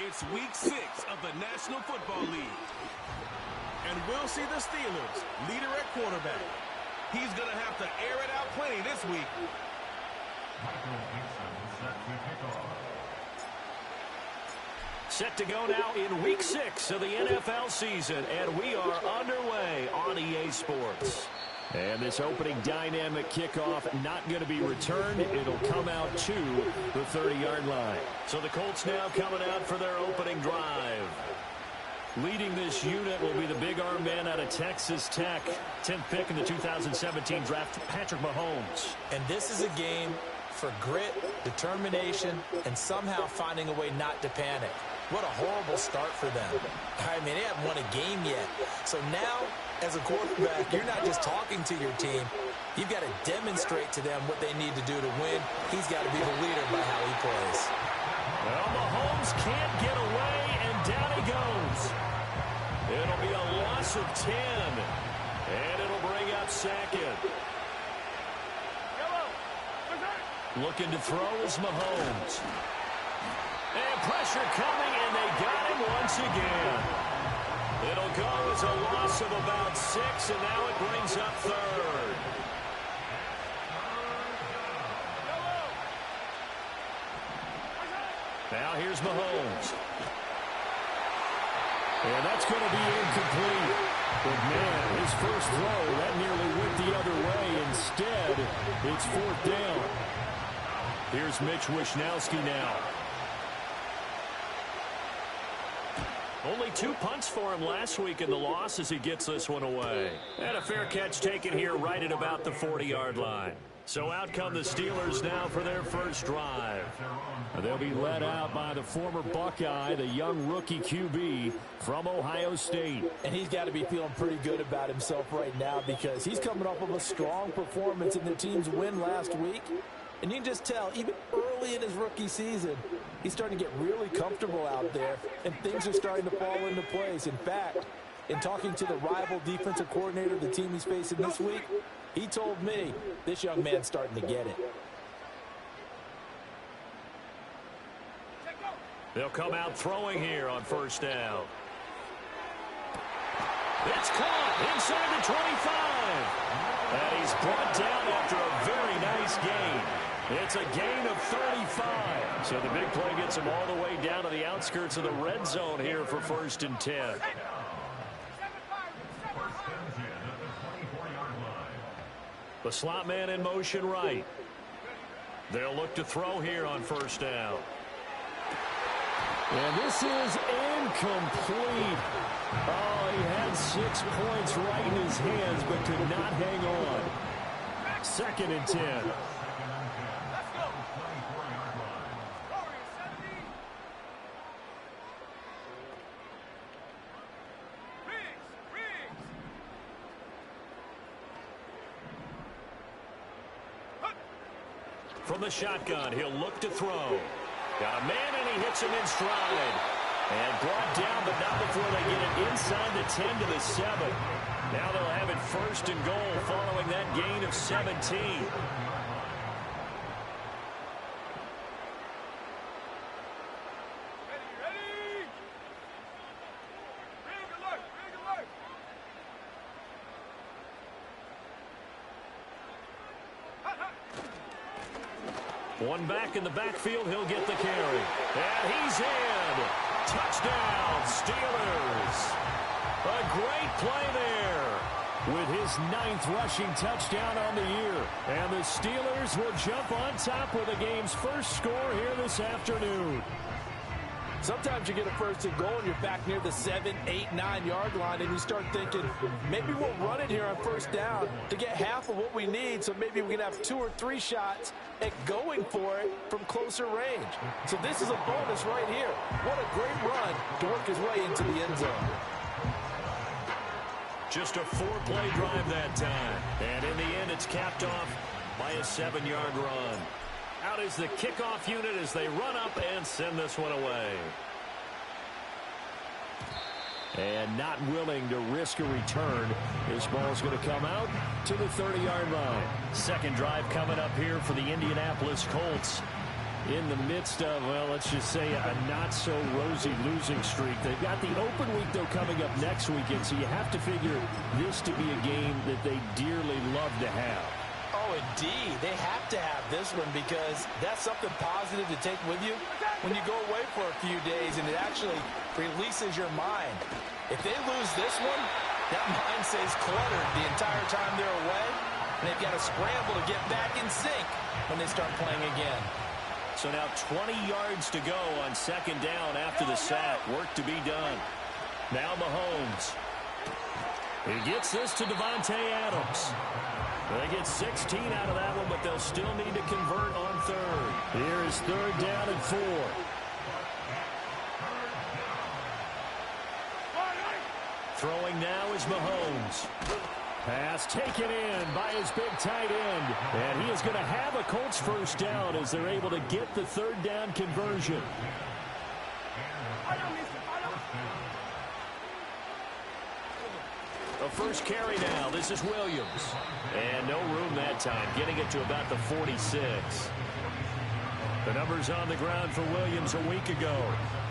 It's week 6 of the National Football League. And we'll see the Steelers, leader at quarterback. He's going to have to air it out plenty this week. Set to go now in week 6 of the NFL season, and we are underway on EA Sports. And this opening dynamic kickoff not going to be returned. It'll come out to the 30-yard line. So the Colts now coming out for their opening drive. Leading this unit will be the big arm man out of Texas Tech. 10th pick in the 2017 draft, Patrick Mahomes. And this is a game for grit, determination, and somehow finding a way not to panic. What a horrible start for them. I mean, they haven't won a game yet. So now, as a quarterback, you're not just talking to your team. You've got to demonstrate to them what they need to do to win. He's got to be the leader by how he plays. Well, Mahomes can't get away, and down he goes. It'll be a loss of 10, and it'll bring up second. Looking to throw is Mahomes. And pressure coming, and they got him once again. It'll go as a loss of about 6, and now it brings up third. Now here's Mahomes. And that's going to be incomplete. But, man, his first throw, that nearly went the other way. Instead, it's 4th down. Here's Mitch Wishnowsky now. Only 2 punts for him last week in the loss as he gets this one away. And a fair catch taken here right at about the 40-yard line. So out come the Steelers now for their first drive. They'll be led out by the former Buckeye, the young rookie QB from Ohio State. And he's got to be feeling pretty good about himself right now because he's coming off of a strong performance in the team's win last week. And you can just tell, even early in his rookie season, he's starting to get really comfortable out there, and things are starting to fall into place. In fact, in talking to the rival defensive coordinator of the team he's facing this week, he told me this young man's starting to get it. They'll come out throwing here on first down. It's caught inside the 25. And he's brought down after a very nice gain. It's a gain of 35. So the big play gets him all the way down to the outskirts of the red zone here for 1st and 10. The slot man in motion right. They'll look to throw here on first down. And this is incomplete. Oh, he had 6 points right in his hands, but could not hang on. 2nd and 10. From the shotgun, he'll look to throw. Got a man, and he hits him in stride. And brought down, but not before they get it inside the 10 to the 7. Now they'll have it 1st and goal following that gain of 17. One back in the backfield, he'll get the carry. And he's in. Touchdown, Steelers. A great play there with his 9th rushing touchdown on the year. And the Steelers will jump on top with the game's first score here this afternoon. Sometimes you get a 1st and goal and you're back near the 7, 8, 9-yard line and you start thinking, maybe we'll run it here on 1st down to get half of what we need, so maybe we can have 2 or 3 shots at going for it from closer range. So this is a bonus right here. What a great run to work his way into the end zone. Just a 4-play drive that time. And in the end, it's capped off by a 7-yard run. Out is the kickoff unit as they run up and send this one away. And not willing to risk a return. This ball's going to come out to the 30-yard line. Second drive coming up here for the Indianapolis Colts. in the midst of, well, let's just say a not-so-rosy losing streak. They've got the open week, though, coming up next weekend, so you have to figure this to be a game that they dearly love to have. Oh, indeed. They have to have this one because that's something positive to take with you when you go away for a few days, and it actually releases your mind. If they lose this one, that mind stays cluttered the entire time they're away, and they've got to scramble to get back in sync when they start playing again. So now 20 yards to go on second down after the sack. Work to be done. Now Mahomes. He gets this to Davante Adams. They get 16 out of that one, but they'll still need to convert on third. Here is third down and 4. Throwing now is Mahomes. Pass taken in by his big tight end. And he is going to have a Colts first down as they're able to get the third down conversion. A first carry now. This is Williams. And no room that time, getting it to about the 46. The numbers on the ground for Williams a week ago.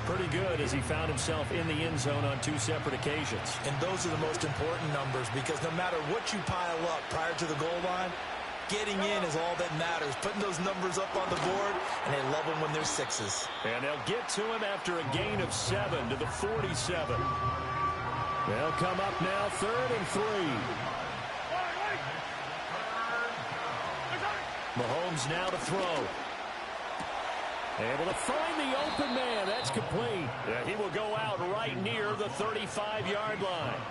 Pretty good as he found himself in the end zone on 2 separate occasions. And those are the most important numbers because no matter what you pile up prior to the goal line, getting in is all that matters. Putting those numbers up on the board, and they love them when they're 6s. And they'll get to him after a gain of 7 to the 47. They'll come up now third and 3. Mahomes now to throw. Able to find the open man. That's complete. Yeah, he will go out right near the 35-yard line.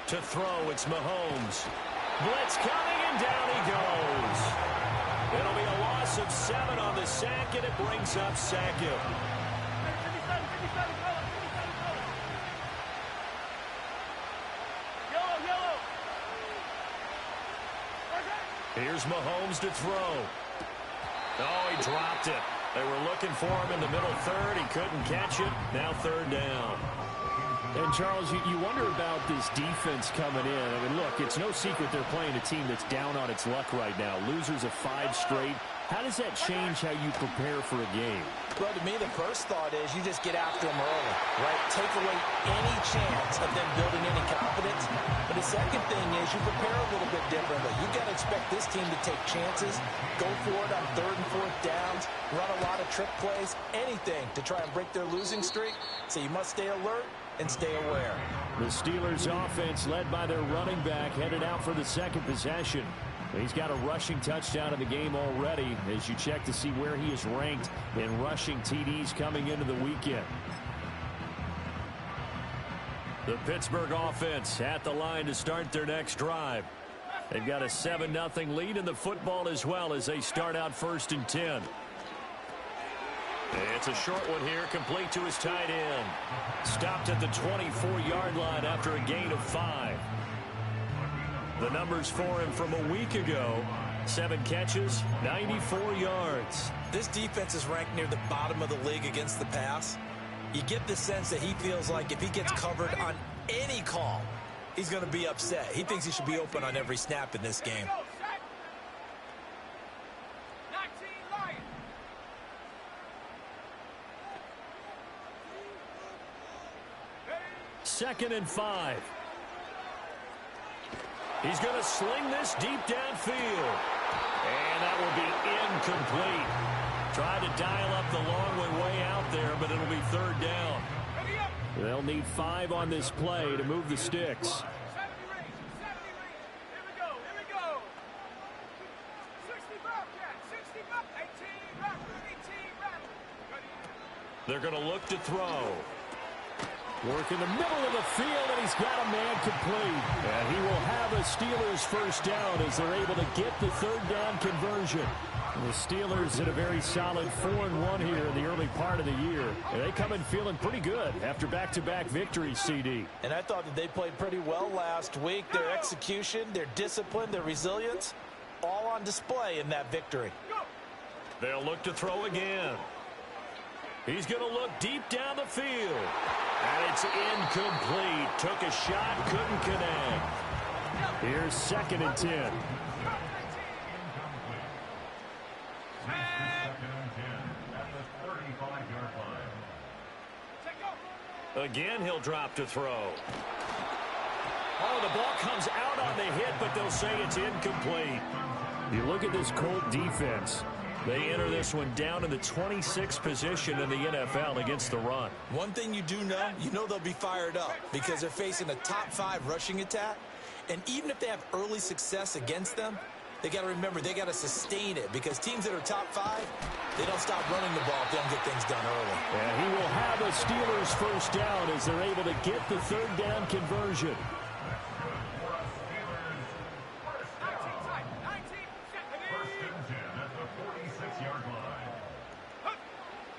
To throw, it's Mahomes. Blitz coming, and down he goes. It'll be a loss of 7 on the sack, and it brings up Sackett. Here's Mahomes to throw. Oh, he dropped it. They were looking for him in the middle third. He couldn't catch it. Now third down. And, Charles, you wonder about this defense coming in. I mean, look, it's no secret they're playing a team that's down on its luck right now. Losers of 5 straight. How does that change how you prepare for a game? Well, to me, the first thought is you just get after them early, right? Take away any chance of them building any confidence. But the second thing is you prepare a little bit differently. You've got to expect this team to take chances, go for it on 3rd and 4th downs, run a lot of trick plays, anything to try and break their losing streak. So you must stay alert and stay aware. The Steelers offense led by their running back headed out for the second possession. He's got a rushing touchdown in the game already as you check to see where he is ranked in rushing TDs coming into the weekend. The Pittsburgh offense at the line to start their next drive. They've got a 7-0 lead in the football as well as they start out 1st and 10. It's a short one here, complete to his tight end. Stopped at the 24-yard line after a gain of 5. The numbers for him from a week ago: 7 catches, 94 yards. This defense is ranked near the bottom of the league against the pass. You get the sense that he feels like if he gets covered on any call, he's going to be upset. He thinks he should be open on every snap in this game. Second and 5. He's going to sling this deep downfield. And that will be incomplete. Tried to dial up the long way out there, but it'll be 3rd down. They'll need 5 on this play to move the sticks. They're going to look to throw. Work in the middle of the field, and he's got a man complete. And he will have a Steelers first down as they're able to get the 3rd down conversion. The Steelers in a very solid 4-1 here in the early part of the year. And they come in feeling pretty good after back-to-back victories, CD. And I thought that they played pretty well last week. Their execution, their discipline, their resilience, all on display in that victory. They'll look to throw again. He's going to look deep down the field. And it's incomplete. Took a shot, couldn't connect. Here's 2nd and 10. Again, he'll drop to throw. Oh, the ball comes out on the hit, but they'll say it's incomplete. You look at this Colt defense. They enter this one down in the 26th position in the NFL against the run. One thing you do know, they'll be fired up because they're facing a top 5 rushing attack. And even if they have early success against them, they got to remember they got to sustain it because teams that are top 5, they don't stop running the ball if they don't get things done early. And he will have a Steelers first down as they're able to get the 3rd down conversion.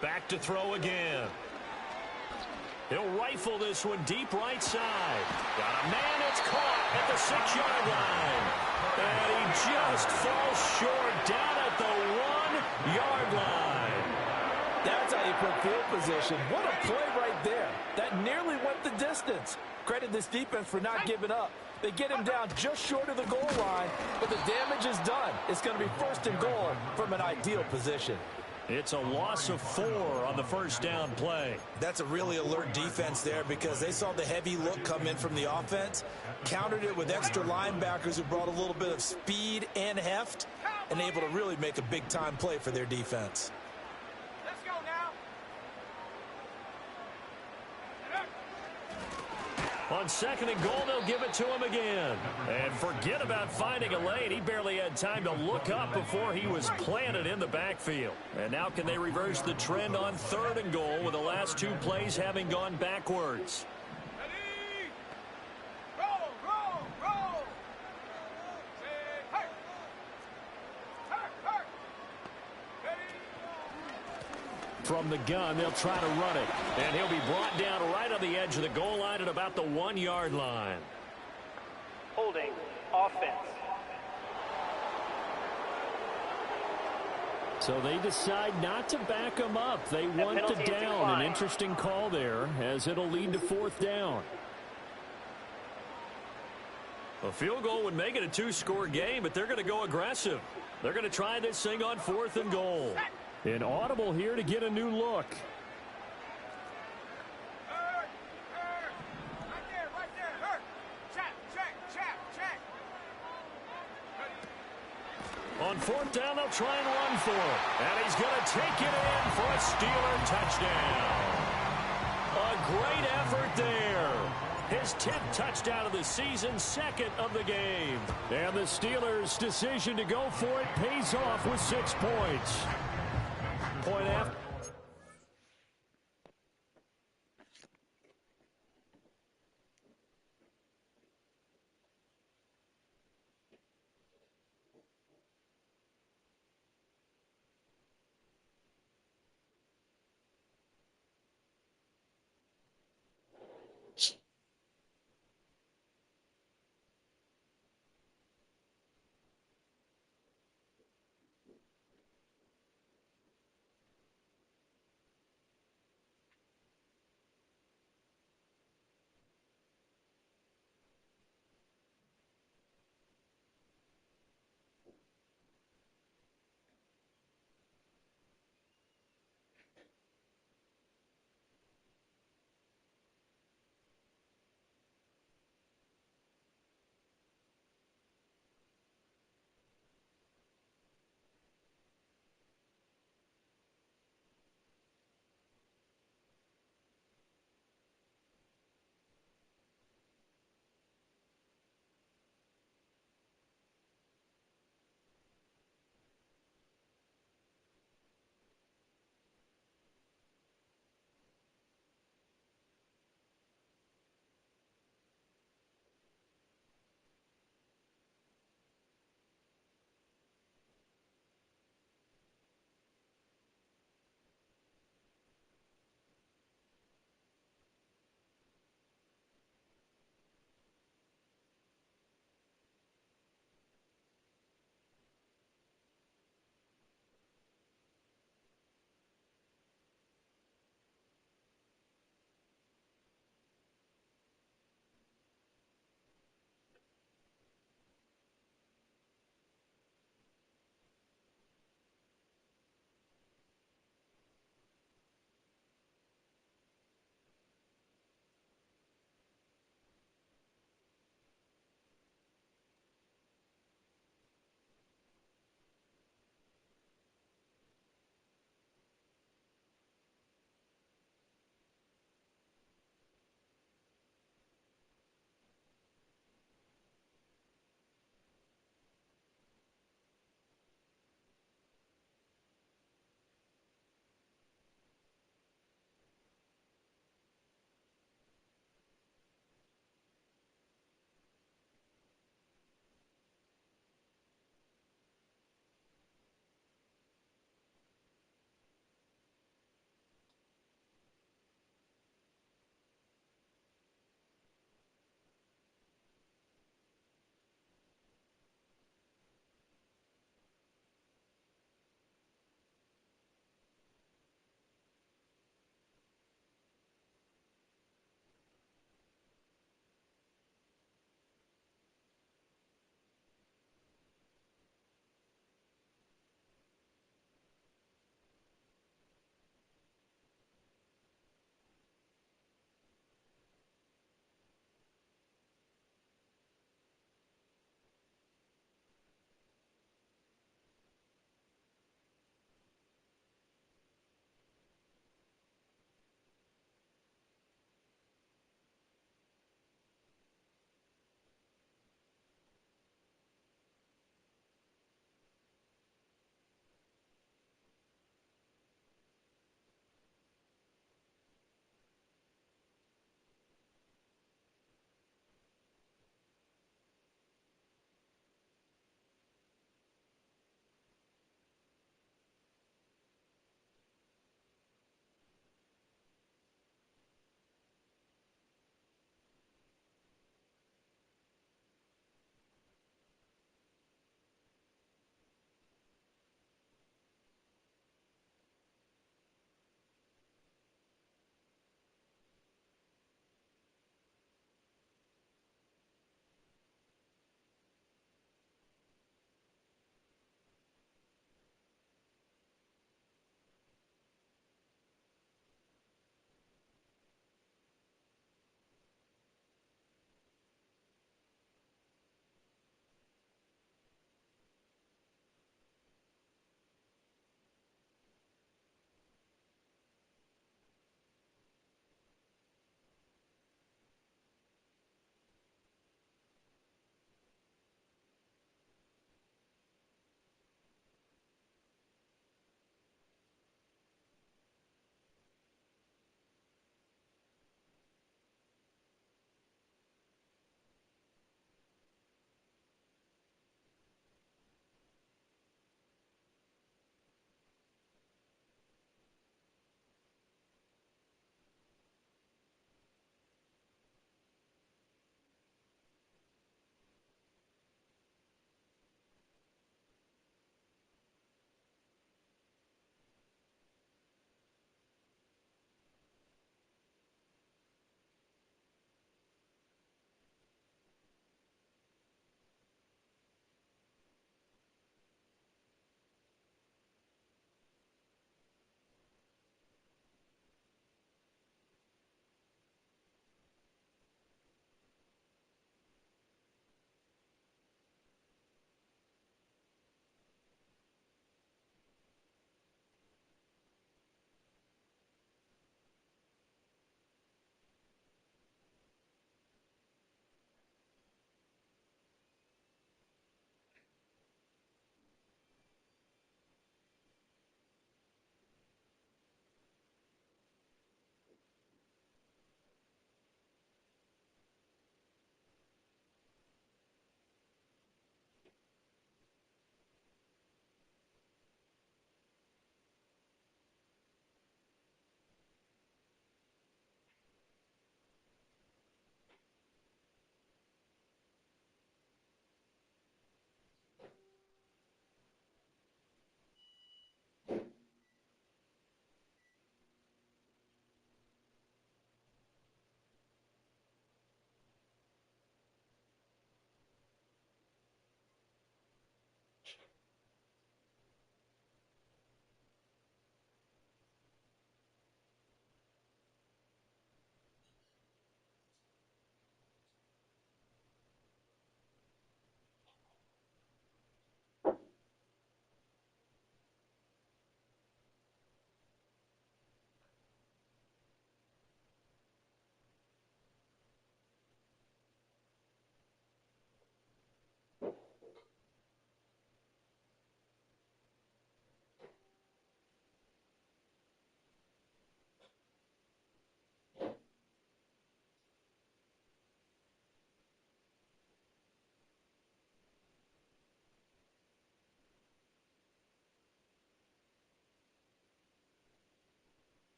Back to throw again. He'll rifle this one deep right side. Got a man, it's caught at the 6-yard line. And he just falls short down at the 1-yard line. That's how you put field position. What a play right there. That nearly went the distance. Credit this defense for not giving up. They get him down just short of the goal line, but the damage is done. It's going to be 1st and goal from an ideal position. It's a loss of 4 on the first down play. That's a really alert defense there because they saw the heavy look come in from the offense, countered it with extra linebackers who brought a little bit of speed and heft, and able to really make a big-time play for their defense. Let's go now. On 2nd and goal, they'll give it to him again. And forget about finding a lane. He barely had time to look up before he was planted in the backfield. And now can they reverse the trend on 3rd and goal with the last 2 plays having gone backwards? Ready? Roll, roll, roll. Say, hey. Hey, hey. Ready? From the gun, they'll try to run it. And he'll be brought down right on the edge of the goal line at about the 1-yard line. Holding offense. So they decide not to back him up. They want to down. An interesting call there as it'll lead to 4th down. A field goal would make it a 2-score game, but they're going to go aggressive. They're going to try this thing on 4th and goal. An audible here to get a new look. Right there. Check. On 4th down, they'll try and run for it. And he's going to take it in for a Steeler touchdown. A great effort there. His 10th touchdown of the season, 2nd of the game. And the Steelers' decision to go for it pays off with 6 points. Point after.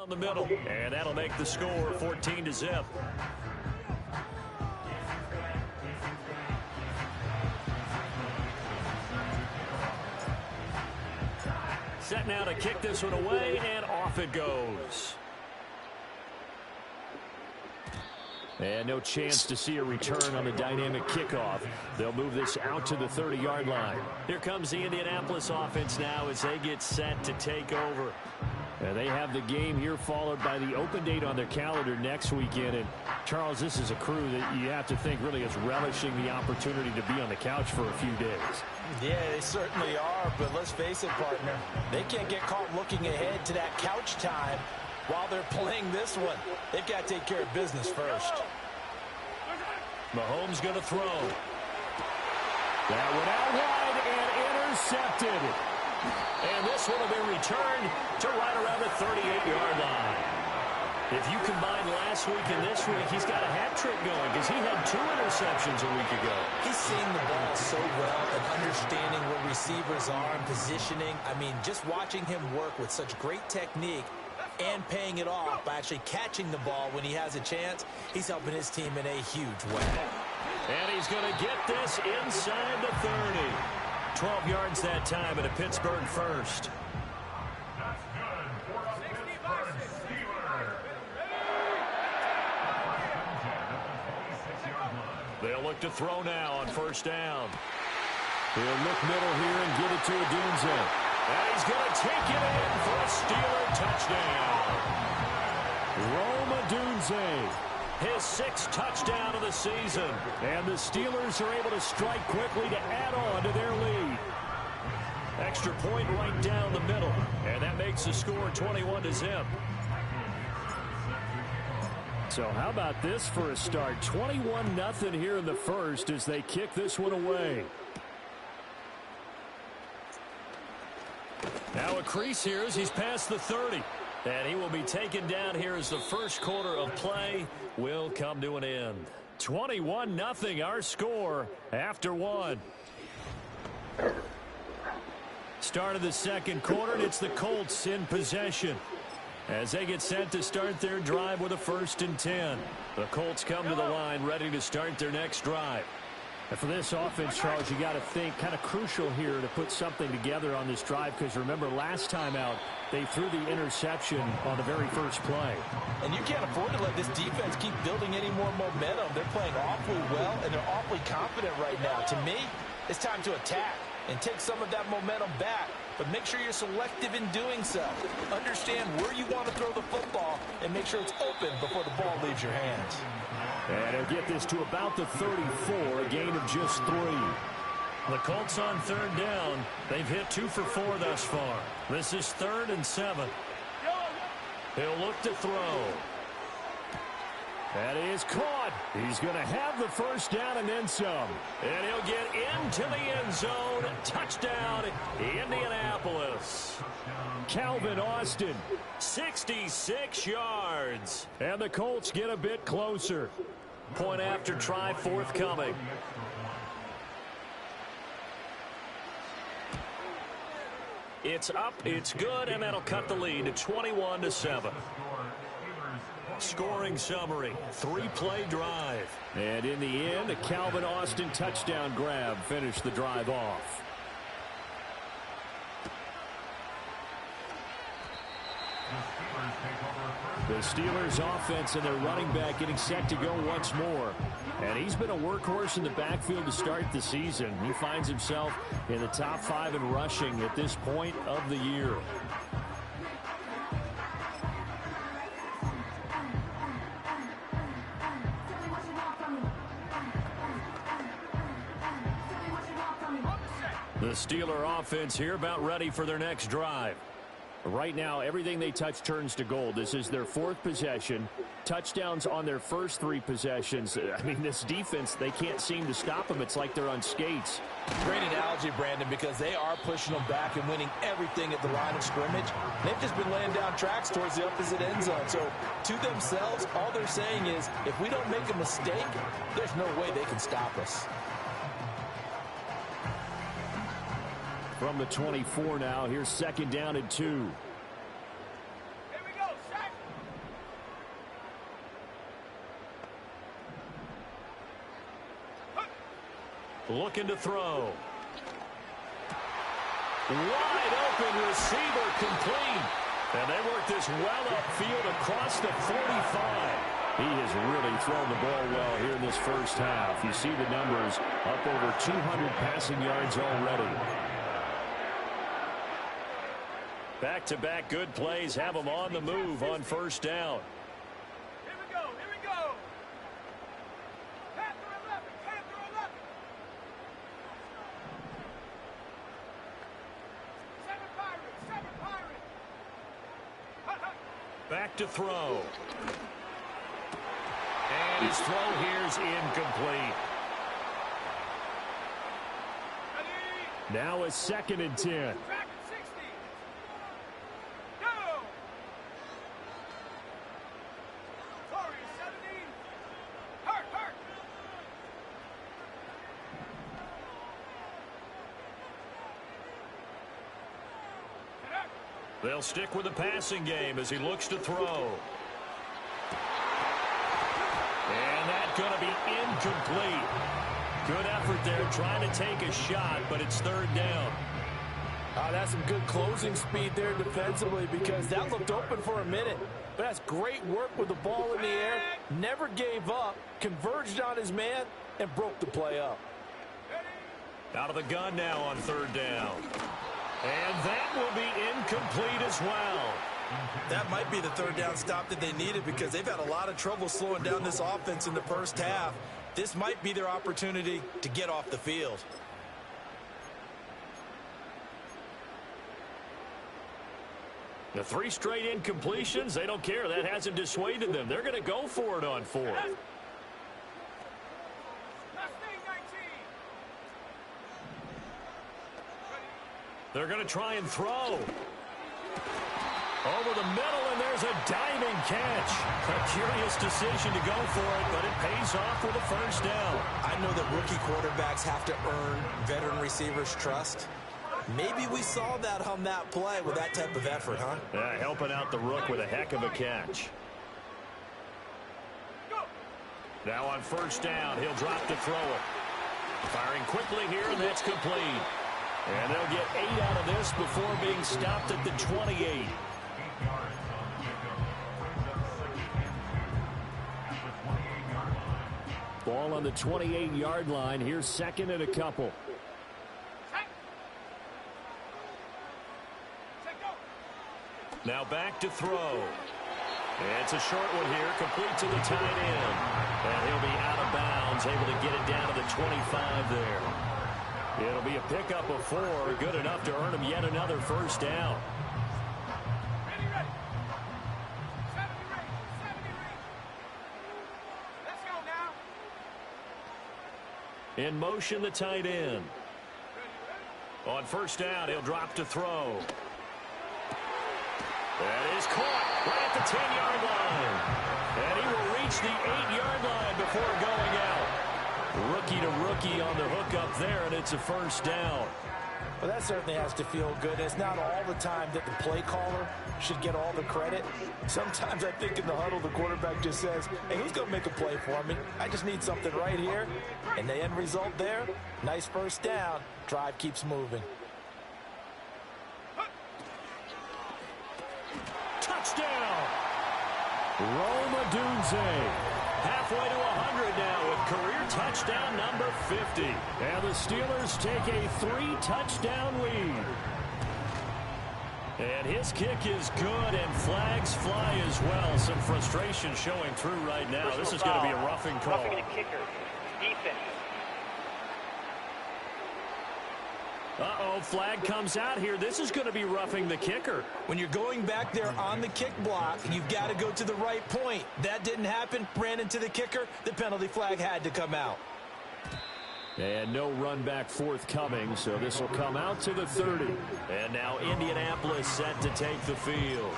down the middle, and that'll make the score 14-0. Set now to kick this one away, and off it goes. And no chance to see a return on the dynamic kickoff. They'll move this out to the 30-yard line. Here comes the Indianapolis offense now as they get set to take over. And they have the game here followed by the open date on their calendar next weekend. And, Charles, this is a crew that you have to think really is relishing the opportunity to be on the couch for a few days. Yeah, they certainly are, but let's face it, partner. They can't get caught looking ahead to that couch time while they're playing this one. They've got to take care of business first. Mahomes going to throw. That went out wide and intercepted. And this one will be returned to right around the 38-yard line. If you combine last week and this week, he's got a hat trick going because he had 2 interceptions a week ago. He's seeing the ball so well and understanding where receivers are and positioning. I mean, just watching him work with such great technique and paying it off by actually catching the ball when he has a chance, he's helping his team in a huge way. And he's going to get this inside the 30. 12 yards that time at a Pittsburgh first. They'll look to throw now on first down. He'll look middle here and give it to Odunze. And he's going to take it in for a Steeler touchdown. Rome Odunze, his 6th touchdown of the season. And the Steelers are able to strike quickly to add on to their lead. Extra point right down the middle. And that makes the score 21-0. So how about this for a start? 21-0 here in the first as they kick this one away. Now a crease here as he's past the 30. And he will be taken down here as the first quarter of play will come to an end. 21-0 our score after 1. Start of the second quarter, and it's the Colts in possession as they get set to start their drive with a 1st and 10. The Colts come to the line ready to start their next drive. And for this offense, Charles, you got to think kind of crucial here to put something together on this drive because remember last time out they threw the interception on the very first play. And you can't afford to let this defense keep building any more momentum. They're playing awfully well and they're awfully confident right now. To me, it's time to attack and take some of that momentum back. But make sure you're selective in doing so. Understand where you want to throw the football and make sure it's open before the ball leaves your hands. And he'll get this to about the 34, a gain of just 3. The Colts on 3rd down. They've hit 2 for 4 thus far. This is 3rd and 7. He'll look to throw. That is caught. He's going to have the first down and then some. And he'll get into the end zone. Touchdown, Indianapolis. Calvin Austin, 66 yards. And the Colts get a bit closer. Point after try forthcoming. It's up, it's good, and that'll cut the lead to 21-7. Scoring summary, 3-play drive. And in the end, a Calvin Austin touchdown grab finished the drive off. The Steelers offense and their running back getting set to go once more. And he's been a workhorse in the backfield to start the season. He finds himself in the top 5 in rushing at this point of the year. The Steeler offense here about ready for their next drive. Right now, everything they touch turns to gold. This is their 4th possession. Touchdowns on their first 3 possessions. I mean, this defense, they can't seem to stop them. It's like they're on skates. Great analogy, Brandon, because they are pushing them back and winning everything at the line of scrimmage. They've just been laying down tracks towards the opposite end zone. So, to themselves, all they're saying is, if we don't make a mistake, there's no way they can stop us. From the 24 now, here's 2nd down and 2. Here we go, sack. Looking to throw. Wide open receiver complete. And they work this well upfield across the 45. He has really thrown the ball well here in this first half. You see the numbers, up over 200 passing yards already. Back-to-back good plays have him on the move on first down. Here we go, here we go. Panther 11, Panther 11. 7 Pirates, 7 Pirates. Hut, hut. Back to throw. And his throw here's incomplete. Ready, Now a 2nd and 10. track at 60. Go. Corey, 70. Hurt, hurt. Get up. They'll stick with the passing game as he looks to throw. And that's going to be incomplete. Good effort there trying to take a shot, but it's 3rd down. That's some good closing speed there defensively because that looked open for a minute. But that's great work with the ball in the air. Never gave up, converged on his man, and broke the play up. Out of the gun now on 3rd down. And that will be incomplete as well. That might be the 3rd down stop that they needed because they've had a lot of trouble slowing down this offense in the first half. This might be their opportunity to get off the field. The 3 straight incompletions, they don't care. That hasn't dissuaded them. They're going to go for it on 4th. Last thing, 19. They're going to try and throw. Over the middle, and there's a diving catch. A curious decision to go for it, but it pays off with a first down. I know that rookie quarterbacks have to earn veteran receivers' trust. Maybe we saw that on that play with that type of effort, huh? Yeah, helping out the rook with a heck of a catch. Go. Now on first down, he'll drop to throw it. Firing quickly here, and that's complete. And they'll get 8 out of this before being stopped at the 28. Ball on the 28-yard line. Here's 2nd and a couple. Check. Check, go. Now back to throw. It's a short one here, complete to the tight end. And he'll be out of bounds, able to get it down to the 25 there. It'll be a pickup of 4, good enough to earn him yet another first down. Ready, ready. 70 ring, 70 ring. Let's go now. In motion, the tight end. On first down, he'll drop to throw. That is caught right at the 10-yard line. And he will reach the 8-yard line before going out. Rookie to rookie on the hook up there, and it's a first down. Well, that certainly has to feel good. It's not all the time that the play caller should get all the credit. Sometimes I think in the huddle, the quarterback just says, hey, who's going to make a play for me? I just need something right here. And the end result there, nice first down. Drive keeps moving. Touchdown! Rome Odunze. Halfway to 100 now with career touchdown number 50. And the Steelers take a 3-touchdown lead. And his kick is good, and flags fly as well. Some frustration showing through right now. This is going to be a roughing call. Roughing the kicker. Defense. Uh-oh, flag comes out here. This is going to be roughing the kicker. When you're going back there on the kick block, you've got to go to the right point. That didn't happen. Ran into the kicker. The penalty flag had to come out. And no run back forthcoming, so this will come out to the 30. And now Indianapolis set to take the field.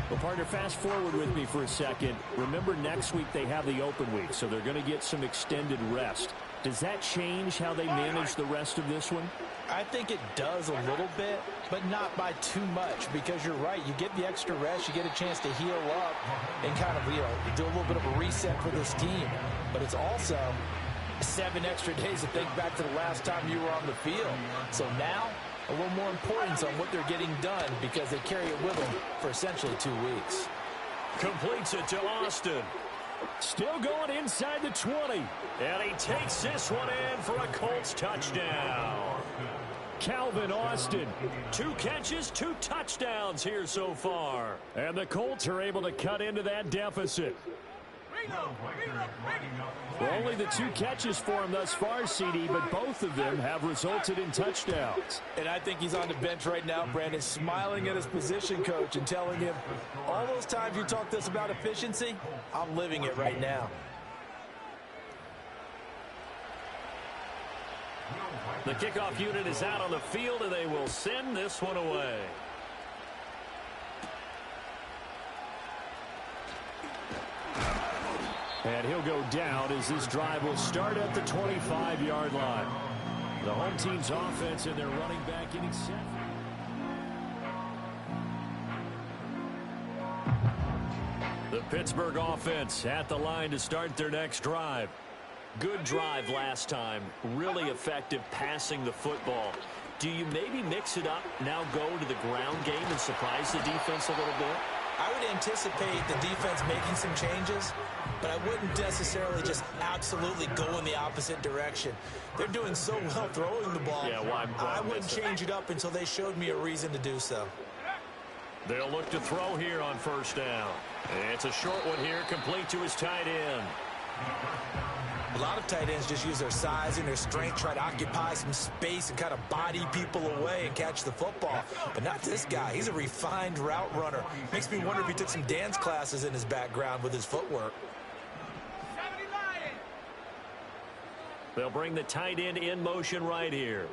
Well, partner, fast forward with me for a second. Remember, next week they have the open week, so they're going to get some extended rest. Does that change how they manage the rest of this one? I think it does a little bit, but not by too much, because you're right. You get the extra rest, you get a chance to heal up and kind of, do a little bit of a reset for this team. But it's also 7 extra days to think back to the last time you were on the field. So now, a little more importance on what they're getting done because they carry it with them for essentially 2 weeks. Completes it to Austin. Still going inside the 20. And he takes this one in for a Colts touchdown. Calvin Austin, 2 catches, 2 touchdowns here so far. And the Colts are able to cut into that deficit. Only the 2 catches for him thus far, CD, but both of them have resulted in touchdowns. And I think he's on the bench right now, Brandon, smiling at his position coach and telling him, all those times you talked to us about efficiency, I'm living it right now. The kickoff unit is out on the field, and they will send this one away. And he'll go down as this drive will start at the 25-yard line. The home team's offense and their running back getting set. The Pittsburgh offense at the line to start their next drive. Good drive last time. Really effective passing the football. Do you maybe mix it up, now go to the ground game and surprise the defense a little bit? I would anticipate the defense making some changes, but I wouldn't necessarily just absolutely go in the opposite direction. They're doing so well throwing the ball. Yeah, why I wouldn't change it up until they showed me a reason to do so. They'll look to throw here on first down. It's a short one here, complete to his tight end. A lot of tight ends just use their size and their strength, try to occupy some space and kind of body people away and catch the football. But not this guy. He's a refined route runner. Makes me wonder if he took some dance classes in his background with his footwork. They'll bring the tight end in motion right here.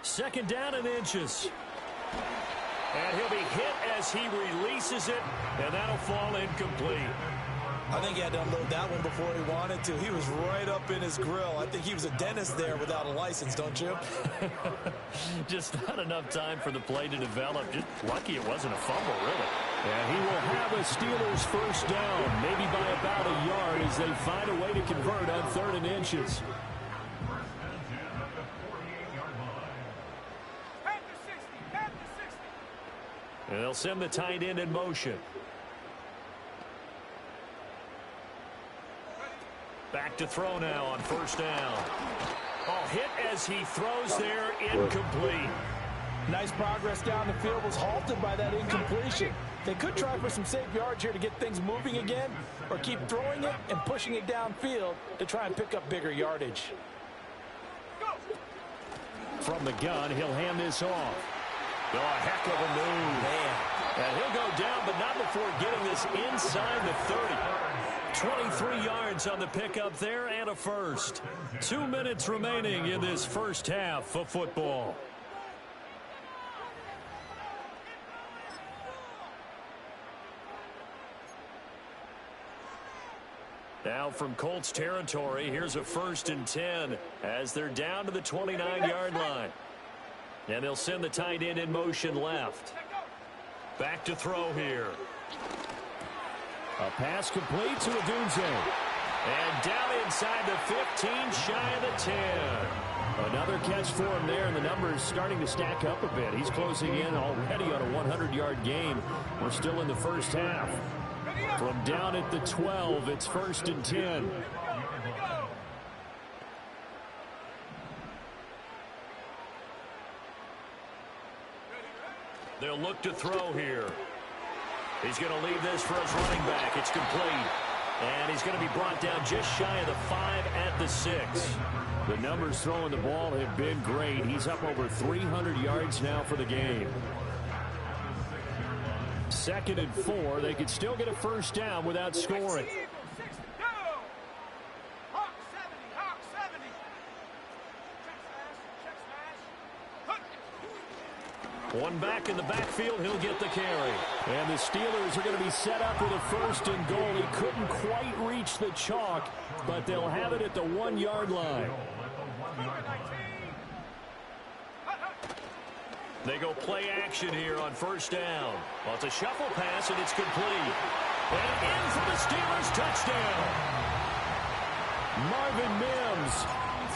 Second down and inches. And he'll be hit as he releases it, and that'll fall incomplete. I think he had to unload that one before he wanted to. He was right up in his grill. I think he was a dentist there without a license, don't you? Just not enough time for the play to develop. Just lucky it wasn't a fumble, really. And he will have a Steelers first down, maybe by about a yard as they find a way to convert on 3rd and inches. And they'll send the tight end in motion. Back to throw now on first down. Oh, hit as he throws there, incomplete. Nice progress down the field, was halted by that incompletion. They could try for some safe yards here to get things moving again, or keep throwing it and pushing it downfield to try and pick up bigger yardage. From the gun, he'll hand this off. Oh, a heck of a move. Man. And he'll go down, but not before getting this inside the 30. 23 yards on the pickup there and a first. 2 minutes remaining in this first half of football. Now from Colts territory, here's a 1st and 10 as they're down to the 29-yard line. And they'll send the tight end in motion left. Back to throw here. A pass complete to Odunze. And down inside the 15, shy of the 10. Another catch for him there, and the numbers starting to stack up a bit. He's closing in already on a 100-yard game. We're still in the first half. From down at the 12, it's 1st and 10. They'll look to throw here. He's going to leave this for his running back. It's complete. And he's going to be brought down just shy of the 5 at the 6. The numbers throwing the ball have been great. He's up over 300 yards now for the game. 2nd and 4. They could still get a first down without scoring. One back in the backfield, he'll get the carry. And the Steelers are going to be set up with a 1st and goal. He couldn't quite reach the chalk, but they'll have it at the 1-yard line. They go play action here on first down. Well, it's a shuffle pass, and it's complete. And in for the Steelers touchdown. Marvin Mims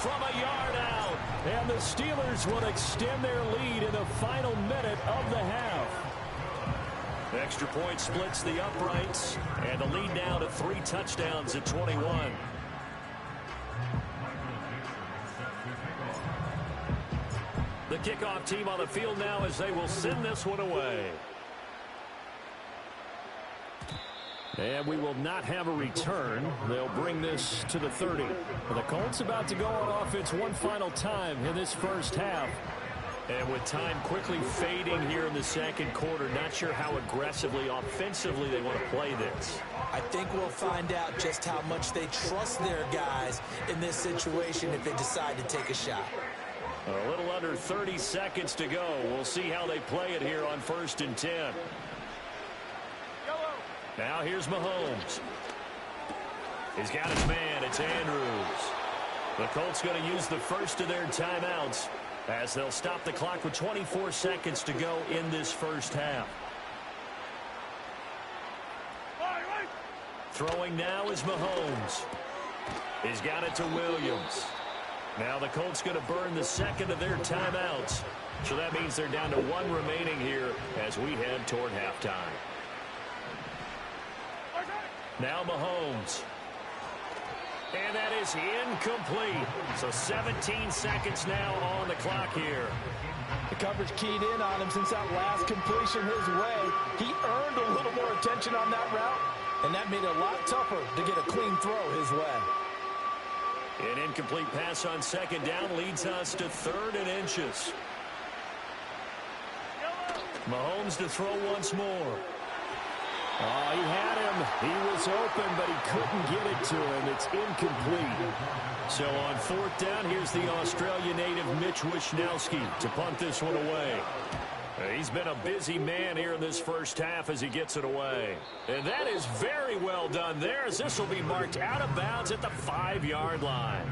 from a yard out. And the Steelers will extend their lead in the final minute of the half. The extra point splits the uprights. And the lead now to 3 touchdowns at 21. The kickoff team on the field now as they will send this one away. And we will not have a return. They'll bring this to the 30. The Colts about to go on offense one final time in this first half. And with time quickly fading here in the second quarter, not sure how aggressively, offensively they want to play this. I think we'll find out just how much they trust their guys in this situation if they decide to take a shot. A little under 30 seconds to go. We'll see how they play it here on 1st and 10. Now here's Mahomes. He's got his man. It's Andrews. The Colts going to use the first of their timeouts as they'll stop the clock with 24 seconds to go in this first half. Throwing now is Mahomes. He's got it to Williams. Now the Colts going to burn the second of their timeouts. So that means they're down to 1 remaining here as we head toward halftime. Now Mahomes. And that is incomplete. So 17 seconds now on the clock here. The coverage keyed in on him since that last completion his way. He earned a little more attention on that route, and that made it a lot tougher to get a clean throw his way. An incomplete pass on second down leads us to 3rd and inches. Mahomes to throw once more. Oh, he had him. He was open, but he couldn't get it to him. It's incomplete. So on 4th down, here's the Australia native Mitch Wishnowsky to punt this one away. He's been a busy man here in this first half as he gets it away. And that is very well done there as this will be marked out of bounds at the 5-yard line.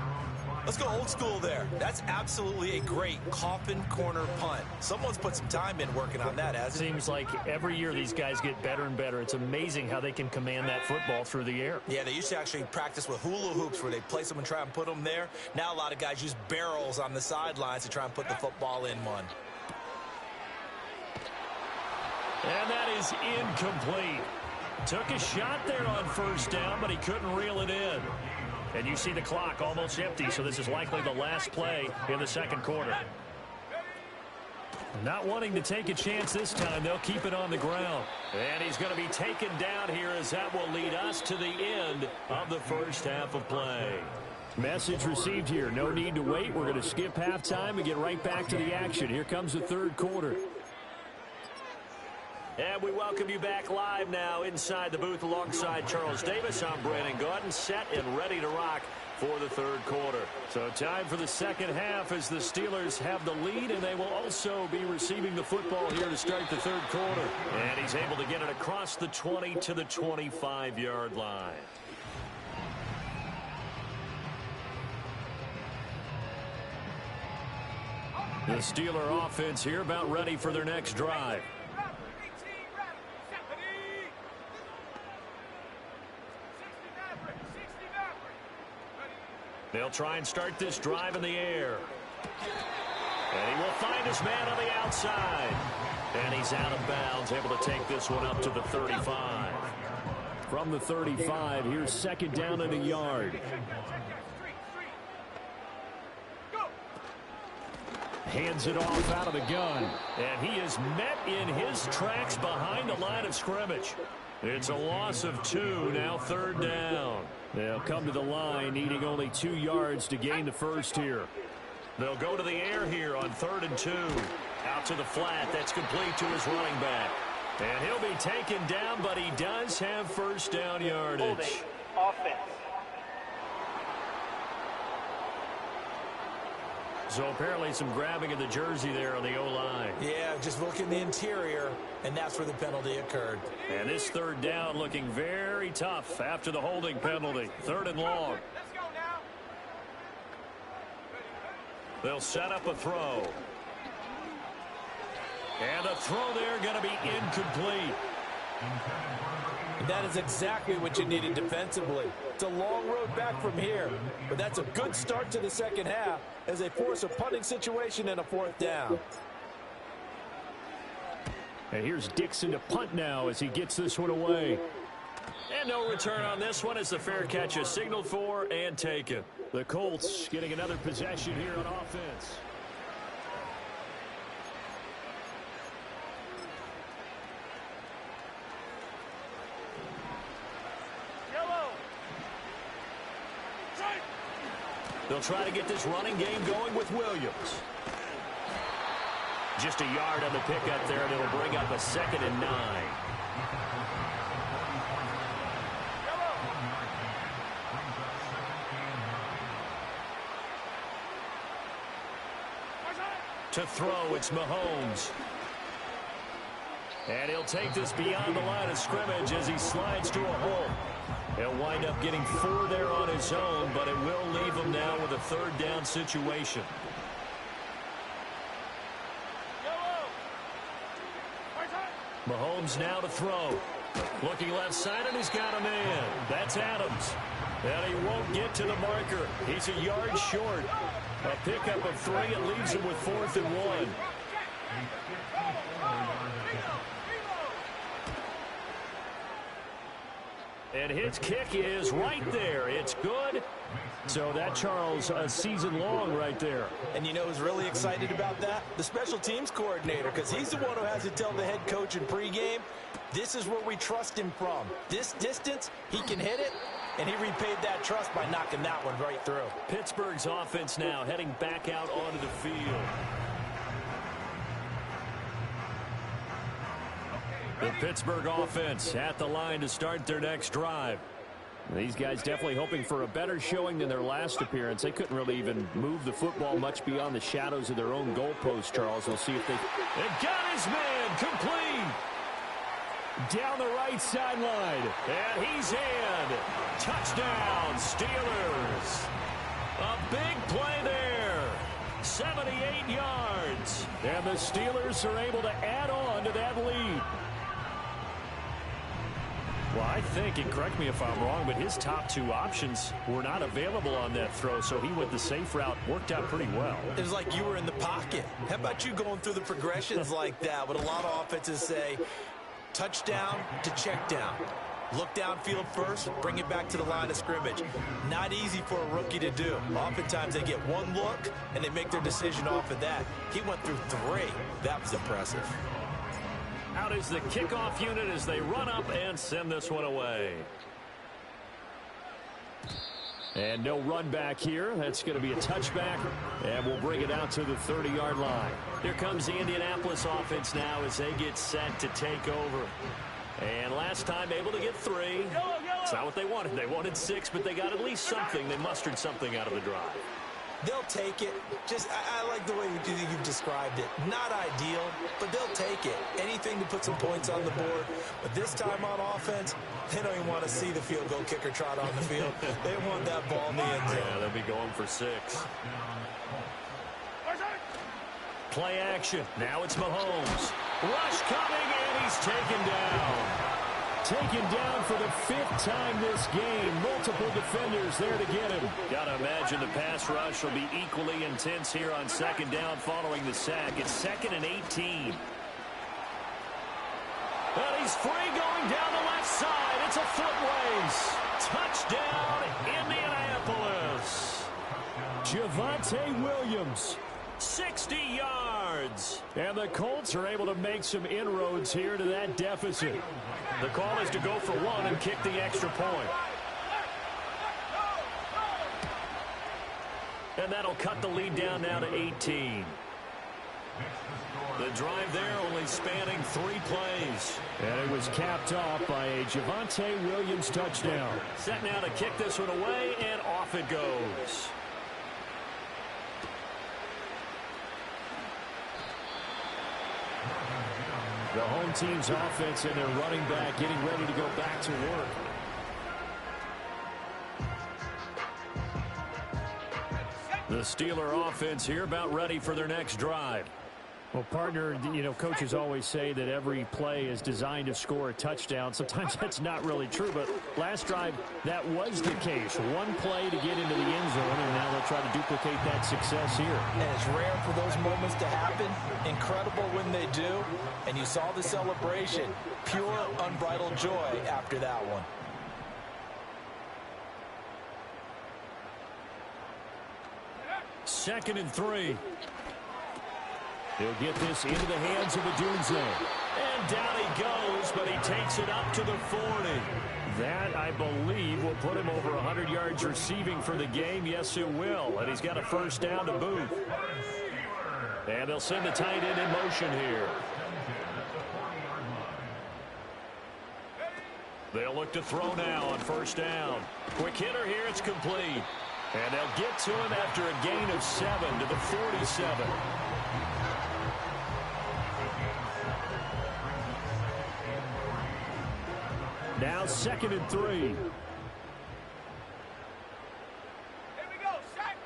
Let's go old school there. That's absolutely a great coffin corner punt. Someone's put some time in working on that, hasn't it? Seems like every year these guys get better and better. It's amazing how they can command that football through the air. Yeah, they used to actually practice with hula hoops where they place them and try and put them there. Now a lot of guys use barrels on the sidelines to try and put the football in one. And that is incomplete. Took a shot there on 1st down, but he couldn't reel it in. And you see the clock almost empty, so this is likely the last play in the second quarter. Not wanting to take a chance this time, they'll keep it on the ground. And he's going to be taken down here as that will lead us to the end of the first half of play. Message received here. No need to wait. We're going to skip halftime and get right back to the action. Here comes the third quarter. And we welcome you back live now inside the booth alongside Charles Davis. I'm Brandon Gaudin, set and ready to rock for the third quarter. So time for the second half as the Steelers have the lead, and they will also be receiving the football here to start the third quarter. And he's able to get it across the 20 to the 25-yard line. The Steeler offense here about ready for their next drive. They'll try and start this drive in the air. And he will find his man on the outside. And he's out of bounds, able to take this one up to the 35. From the 35, here's 2nd down and a yard. Hands it off out of the gun. And he is met in his tracks behind the line of scrimmage. It's a loss of 2, now 3rd down. They'll come to the line, needing only 2 yards to gain the first here. They'll go to the air here on 3rd and 2. Out to the flat, that's complete to his running back. And he'll be taken down, but he does have first down yardage. Offense. So apparently some grabbing of the jersey there on the O-line. Yeah, just look in the interior, and that's where the penalty occurred. And this 3rd down looking very tough after the holding penalty. 3rd and long. Let's go now. They'll set up a throw. And the throw there going to be incomplete. And that is exactly what you needed defensively. It's a long road back from here, but that's a good start to the second half as they force a punting situation and a 4th down. And here's Dixon to punt now as he gets this one away. And no return on this one as the fair catch is signaled for and taken. The Colts getting another possession here on offense. They'll try to get this running game going with Williams. Just a yard on the pickup there, and it'll bring up a 2nd and 9. To throw, it's Mahomes. And he'll take this beyond the line of scrimmage as he slides to a hole. He'll wind up getting 4 there on his own, but it will leave him now with a 3rd down situation. Mahomes now to throw. Looking left side, and he's got a man. That's Adams. And he won't get to the marker. He's a yard short. A pickup of 3. It leaves him with 4th and 1. And his kick is right there. It's good. So that, Charles, a season long right there. And you know who's really excited about that? The special teams coordinator, because he's the one who has to tell the head coach in pregame, this is where we trust him from. This distance, he can hit it, and he repaid that trust by knocking that one right through. Pittsburgh's offense now heading back out onto the field. The Pittsburgh offense at the line to start their next drive. These guys definitely hoping for a better showing than their last appearance. They couldn't really even move the football much beyond the shadows of their own goalpost, Charles. We'll see if they... And got his man complete! Down the right sideline. And he's in. Touchdown, Steelers. A big play there. 78 yards. And the Steelers are able to add on to that lead. Well, I think, and correct me if I'm wrong, but his top 2 options were not available on that throw, so he went the safe route. Worked out pretty well. It was like you were in the pocket. How about you going through the progressions like that? What a lot of offenses say, touchdown to check down. Look downfield first, bring it back to the line of scrimmage. Not easy for a rookie to do. Oftentimes they get one look, and they make their decision off of that. He went through 3. That was impressive. Out is the kickoff unit as they run up and send this one away. And no run back here. That's going to be a touchback, and we'll bring it out to the 30-yard line. Here comes the Indianapolis offense now as they get set to take over. And last time able to get 3. It's not what they wanted. They wanted 6, but they got at least something. They mustered something out of the drive. They'll take it. I like the way you've described it. Not ideal, but they'll take it. Anything to put some points on the board. But this time on offense, they don't even want to see the field goal kicker trot on the field. They want that ball in the end zone. Yeah, they'll be going for 6. Play action. Now it's Mahomes. Rush coming, and he's taken down. Taken down for the 5th time this game. Multiple defenders there to get him. Got to imagine the pass rush will be equally intense here on 2nd down following the sack. It's 2nd and 18. And he's free going down the left side. It's a foot race. Touchdown, Indianapolis. Javonte Williams. 60 yards. And the Colts are able to make some inroads here to that deficit. The call is to go for 1 and kick the extra point. And that'll cut the lead down now to 18. The drive there only spanning 3 plays. And it was capped off by a Javonte Williams touchdown. Set now to kick this one away, and off it goes. The home team's offense and their running back getting ready to go back to work. The Steeler offense here about ready for their next drive. Well, partner, you know, coaches always say that every play is designed to score a touchdown. Sometimes that's not really true, but last drive, that was the case. One play to get into the end zone, and now they'll try to duplicate that success here. And it's rare for those moments to happen. Incredible when they do. And you saw the celebration. Pure, unbridled joy after that one. Second and 3. He'll get this into the hands of Odunze. And down he goes, but he takes it up to the 40. That, I believe, will put him over 100 yards receiving for the game. Yes, it will. And he's got a first down to boot. And they'll send the tight end in motion here. They'll look to throw now on first down. Quick hitter here. It's complete. And they'll get to him after a gain of 7 to the 47. Now second and 3. Here we go, set.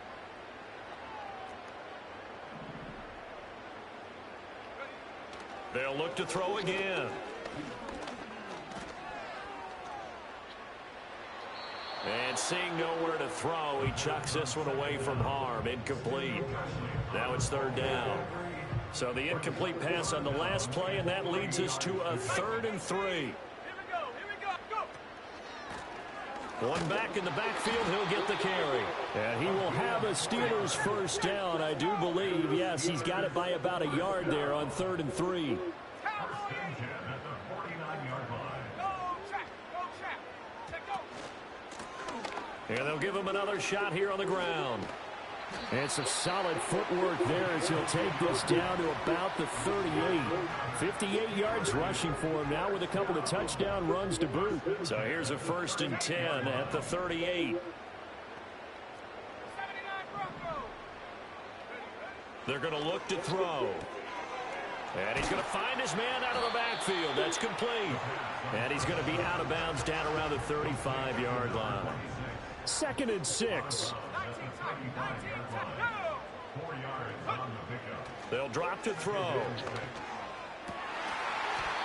They'll look to throw again. And seeing nowhere to throw, he chucks this one away from harm. Incomplete. Now it's third down. So the incomplete pass on the last play, and that leads us to a 3rd and 3. One back in the backfield, he'll get the carry. And he will have a Steelers first down, I do believe. Yes, he's got it by about a yard there on 3rd and 3. And they'll give him another shot here on the ground. And some solid footwork there as he'll take this down to about the 38. 58 yards rushing for him now with a couple of touchdown runs to boot. So here's a 1st and 10 at the 38. They're going to look to throw. And he's going to find his man out of the backfield. That's complete. And he's going to be out of bounds down around the 35-yard line. 2nd and 6. They'll drop to throw.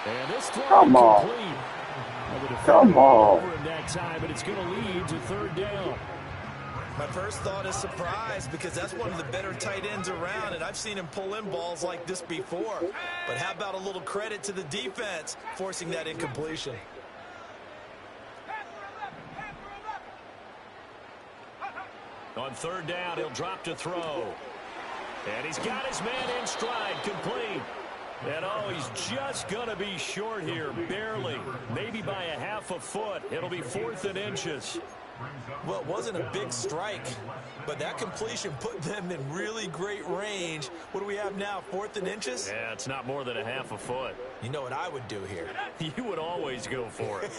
And this throw Come on. complete. Come on. Over in that time, but it's going to lead to 3rd down. My first thought is surprise because that's one of the better tight ends around, and I've seen him pull in balls like this before. But how about a little credit to the defense forcing that incompletion? On 3rd down, he'll drop to throw. And he's got his man in stride, complete. And oh, he's just going to be short here, barely. Maybe by a half a foot. It'll be 4th and inches. Well, it wasn't a big strike, but that completion put them in really great range. What do we have now, 4th and inches? Yeah, it's not more than a half a foot. You know what I would do here? You would always go for it.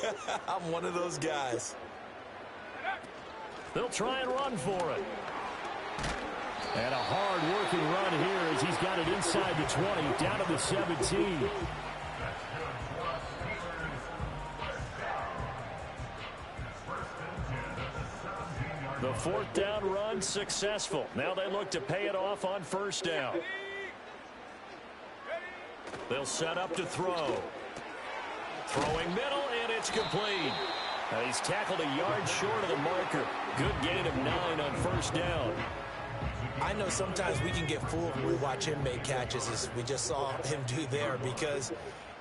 I'm one of those guys. They'll try and run for it. And a hard-working run here as he's got it inside the 20, down to the 17. The 4th down run successful. Now they look to pay it off on 1st down. They'll set up to throw. Throwing middle, and it's complete. He's tackled a yard short of the marker. Good gain of 9 on 1st down. I know sometimes we can get fooled when we watch him make catches, as we just saw him do there, because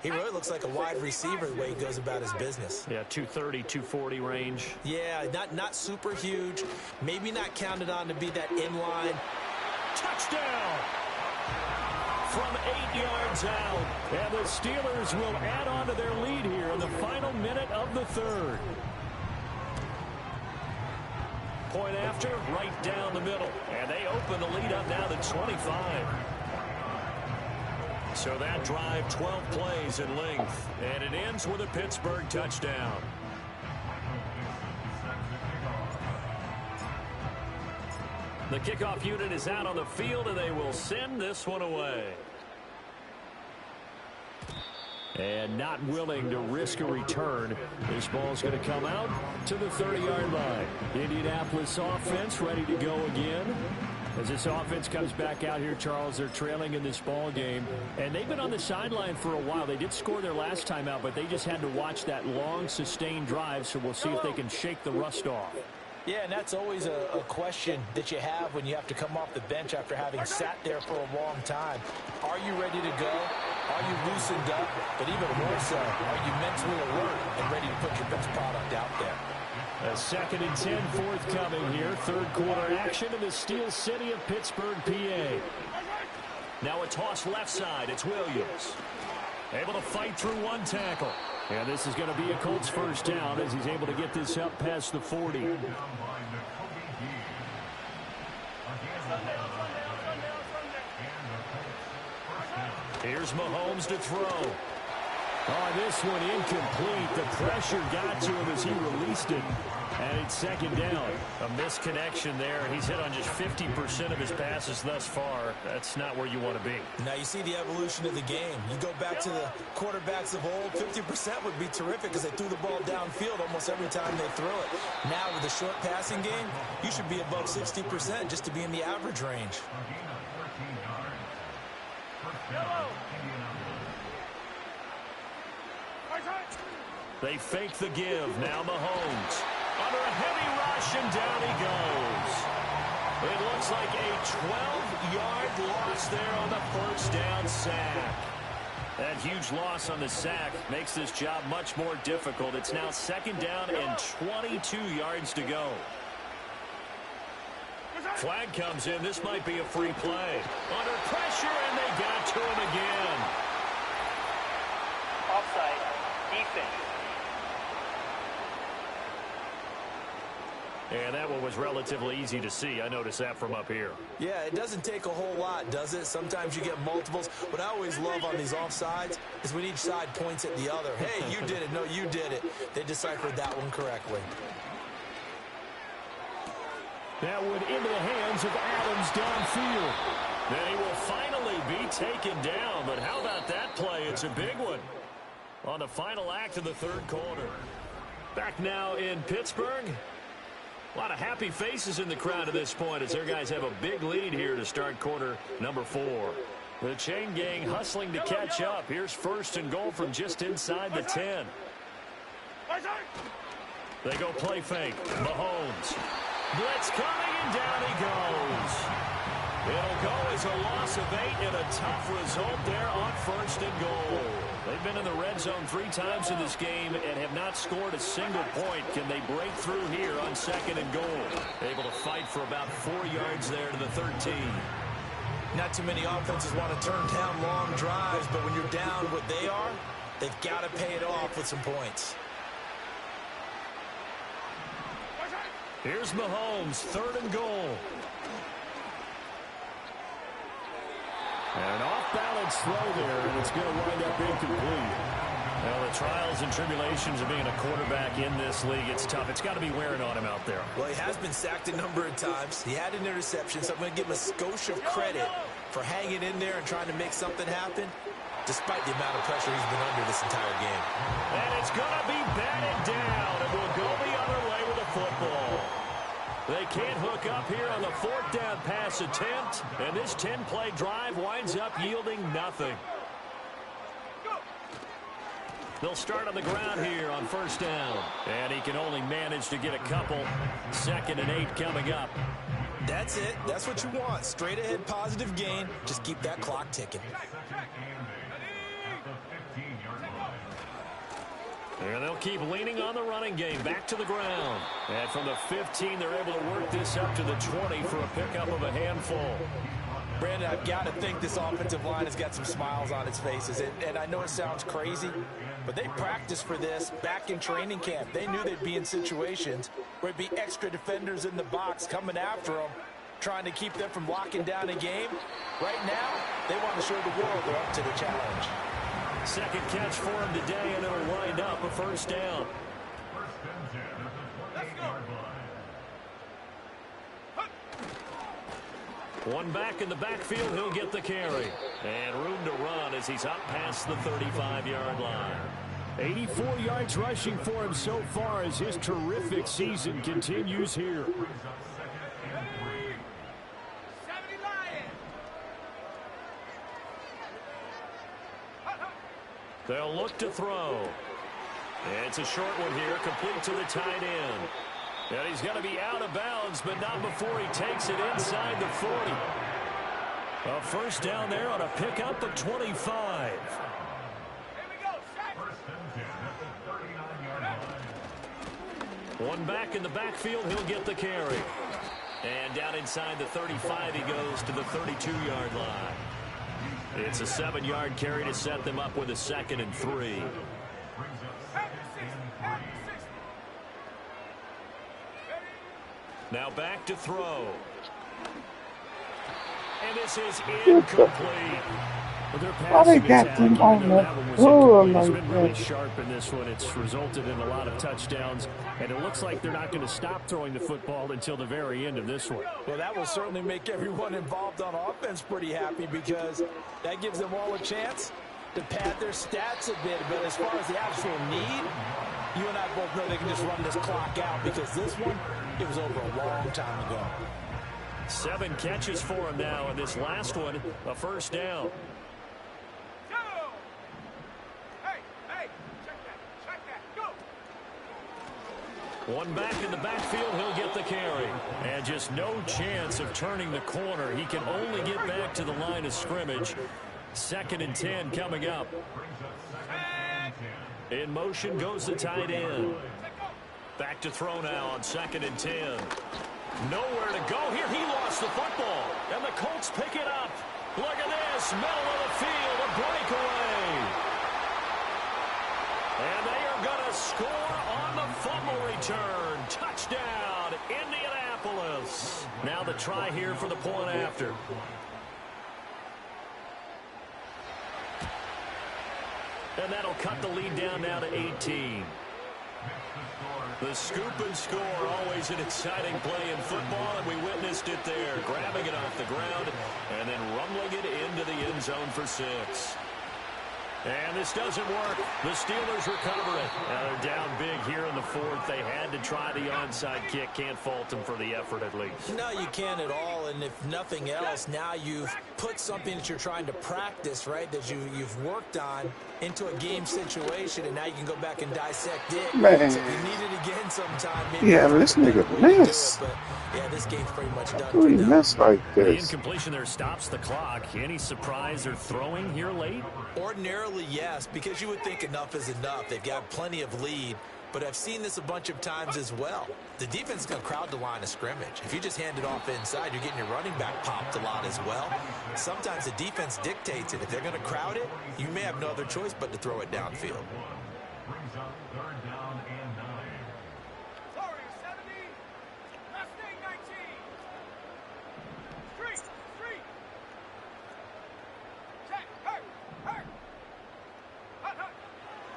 he really looks like a wide receiver the way he goes about his business. Yeah, 230, 240 range. Yeah, not super huge. Maybe not counted on to be that inline. Touchdown! From 8 yards out. And the Steelers will add on to their lead here in the final minute of the 3rd. Point after, right down the middle. And they open the lead up now to 25. So that drive, 12 plays in length. And it ends with a Pittsburgh touchdown. The kickoff unit is out on the field, and they will send this one away. And not willing to risk a return. This ball's going to come out to the 30-yard line. Indianapolis offense ready to go again. As this offense comes back out here, Charles, they're trailing in this ball game, and they've been on the sideline for a while. They did score their last time out, but they just had to watch that long, sustained drive, so we'll see if they can shake the rust off. Yeah, and that's always a question that you have when you have to come off the bench after having sat there for a long time. Are you ready to go? Are you loosened up? But even more so, are you mentally alert and ready to put your best product out there? A 2nd and 10 forthcoming here. Third quarter action in the Steel City of Pittsburgh, PA. Now a toss left side. It's Williams. Able to fight through one tackle. And this is going to be a Colts first down as he's able to get this up past the 40. Here's Mahomes to throw. Oh, this one incomplete. The pressure got to him as he released it. And it's 2nd down. A misconnection there. He's hit on just 50% of his passes thus far. That's not where you want to be. Now you see the evolution of the game. You go back to the quarterbacks of old, 50% would be terrific because they threw the ball downfield almost every time they threw it. Now with the short passing game, you should be above 60% just to be in the average range. They fake the give. Now Mahomes. Under a heavy rush, and down he goes. It looks like a 12-yard loss there on the first down sack. That huge loss on the sack makes this job much more difficult. It's now 2nd down and 22 yards to go. Flag comes in. This might be a free play. Under pressure, and they got to him again. Offside. Defense. And that one was relatively easy to see. I noticed that from up here. Yeah, it doesn't take a whole lot, does it? Sometimes you get multiples. What I always love on these offsides is when each side points at the other. Hey, you did it. No, you did it. They deciphered that one correctly. That one into the hands of Adams downfield. Then he will finally be taken down. But how about that play? It's a big one on the final act of the third quarter. Back now in Pittsburgh. A lot of happy faces in the crowd at this point as their guys have a big lead here to start quarter number 4. The chain gang hustling to catch up. Here's 1st and goal from just inside the 10. They go play fake. Mahomes. Blitz coming, and down he goes. It'll go as a loss of 8 and a tough result there on 1st and goal. They've been in the red zone 3 times in this game and have not scored a single point. Can they break through here on 2nd and goal? Able to fight for about 4 yards there to the 13. Not too many offenses want to turn down long drives, but when you're down what they are, they've got to pay it off with some points. Here's Mahomes, 3rd and goal. And an off-balance throw there, and it's going to wind up incomplete. Well, the trials and tribulations of being a quarterback in this league, it's tough. It's got to be wearing on him out there. Well, he has been sacked a number of times. He had an interception, so I'm going to give him a skosh of credit for hanging in there and trying to make something happen, despite the amount of pressure he's been under this entire game. And it's going to be batted down, and we'll go the other way with the football. They can't hook up here on the 4th down pass attempt, and this 10-play drive winds up yielding nothing. They'll start on the ground here on 1st down, and he can only manage to get a couple. 2nd and 8 coming up. That's it. That's what you want. Straight ahead positive gain. Just keep that clock ticking. And they'll keep leaning on the running game. Back to the ground. And from the 15, they're able to work this up to the 20 for a pickup of a handful. Brandon, I've got to think this offensive line has got some smiles on its faces. And I know it sounds crazy, but they practiced for this back in training camp. They knew they'd be in situations where it'd be extra defenders in the box coming after them, trying to keep them from locking down a game. Right now, they want to show the world they're up to the challenge. 2nd catch for him today, and it'll wind up a 1st down. One back in the backfield, he'll get the carry. And room to run as he's up past the 35-yard line. 84 yards rushing for him so far as his terrific season continues here. They'll look to throw. It's a short one here, complete to the tight end. And he's going to be out of bounds, but not before he takes it inside the 40. A first down there on a pickup of 25. One back in the backfield, he'll get the carry. And down inside the 35, he goes to the 32-yard line. It's a 7-yard carry to set them up with a 2nd and 3. Now back to throw. And this is incomplete. Well, their Why they passing got attack, them even on though the that one was floor incomplete, has like been really that? sharp in this one. It's resulted in a lot of touchdowns, and it looks like they're not going to stop throwing the football until the very end of this one. Well, that will certainly make everyone involved on offense pretty happy because that gives them all a chance to pad their stats a bit. But as far as the actual need, you and I both know they can just run this clock out because this one, it was over a long time ago. 7 catches for him now, and this last one, a first down. One back in the backfield, he'll get the carry. And just no chance of turning the corner. He can only get back to the line of scrimmage. 2nd and 10 coming up. In motion goes the tight end. Back to throw now on 2nd and 10. Nowhere to go here. He lost the football. And the Colts pick it up. Look at this. Middle of the field. A breakaway. And they are going to score on the fumble return. Touchdown, Indianapolis. Now the try here for the point after. And that'll cut the lead down now to 18. The scoop and score, always an exciting play in football, and we witnessed it there. Grabbing it off the ground and then rumbling it into the end zone for 6. And this doesn't work. The Steelers recover it. Now they're down big here in the 4th. They had to try the onside kick. Can't fault them for the effort at least. No, you can't at all. And if nothing else, now you've put something that you're trying to practice, right, that you've worked on into a game situation, and now you can go back and dissect it. Man. So if you need it again sometime, maybe Yeah, this nigga miss. but yeah, this game's pretty much done Who for he them. miss like The this? incompletion there stops the clock. Any surprise they're throwing here late? Ordinarily, yes, because you would think enough is enough. They've got plenty of lead, but I've seen this a bunch of times as well. The defense is going to crowd the line of scrimmage. If you just hand it off inside, you're getting your running back popped a lot as well. Sometimes the defense dictates it. If they're going to crowd it, you may have no other choice but to throw it downfield.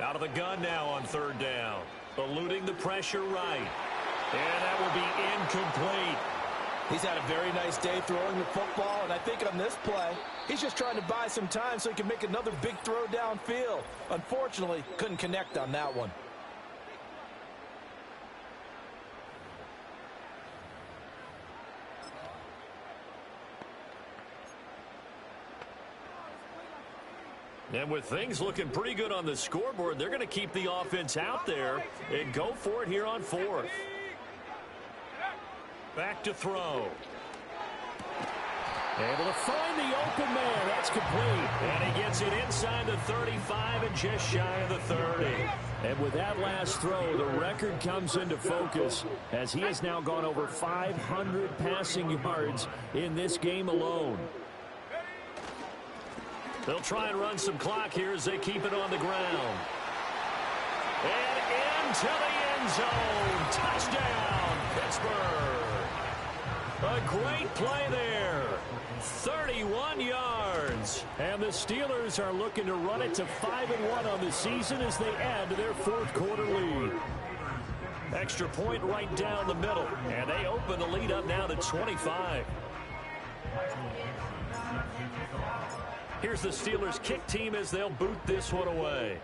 Out of the gun now on 3rd down. Eluding the pressure right. And that will be incomplete. He's had a very nice day throwing the football, and I think on this play, he's just trying to buy some time so he can make another big throw downfield. Unfortunately, couldn't connect on that one. And with things looking pretty good on the scoreboard, they're going to keep the offense out there and go for it here on 4th. Back to throw. Able to find the open man. That's complete. And he gets it inside the 35 and just shy of the 30. And with that last throw, the record comes into focus as he has now gone over 500 passing yards in this game alone. They'll try and run some clock here as they keep it on the ground. And into the end zone. Touchdown, Pittsburgh. A great play there. 31 yards. And the Steelers are looking to run it to 5-1 on the season as they add to their 4th quarter lead. Extra point right down the middle. And they open the lead up now to 25. Here's the Steelers kick team as they'll boot this one away.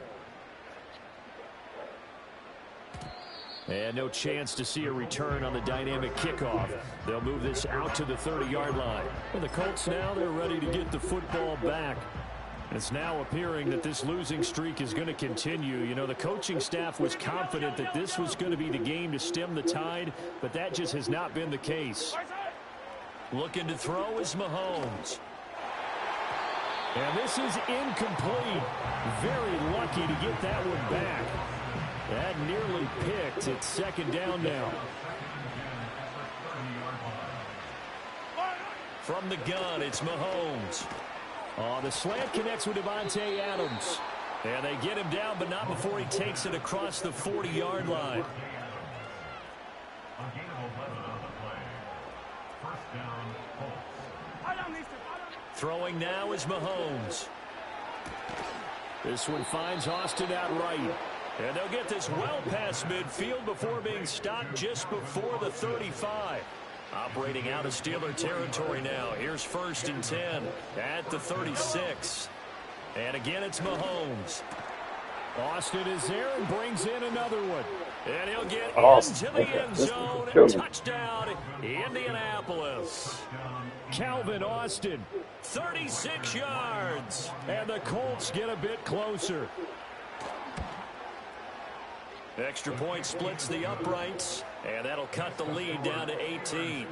And no chance to see a return on the dynamic kickoff. They'll move this out to the 30-yard line. And the Colts now, they're ready to get the football back. It's now appearing that this losing streak is going to continue. You know, the coaching staff was confident that this was going to be the game to stem the tide, but that just has not been the case. Looking to throw is Mahomes. And this is incomplete. Very lucky to get that one back. That nearly picked. It's second down now. From the gun, it's Mahomes. The slant connects with Davante Adams. And they get him down, but not before he takes it across the 40-yard line. Throwing now is Mahomes. This one finds Austin out right. And they'll get this well past midfield before being stopped just before the 35. Operating out of Steeler territory now. Here's 1st and 10 at the 36. And again, it's Mahomes. Austin is there and brings in another one. And he'll get into the end zone. And touchdown, Indianapolis. Calvin Austin, 36 yards. And the Colts get a bit closer. Extra point splits the uprights, and that'll cut the lead down to 18.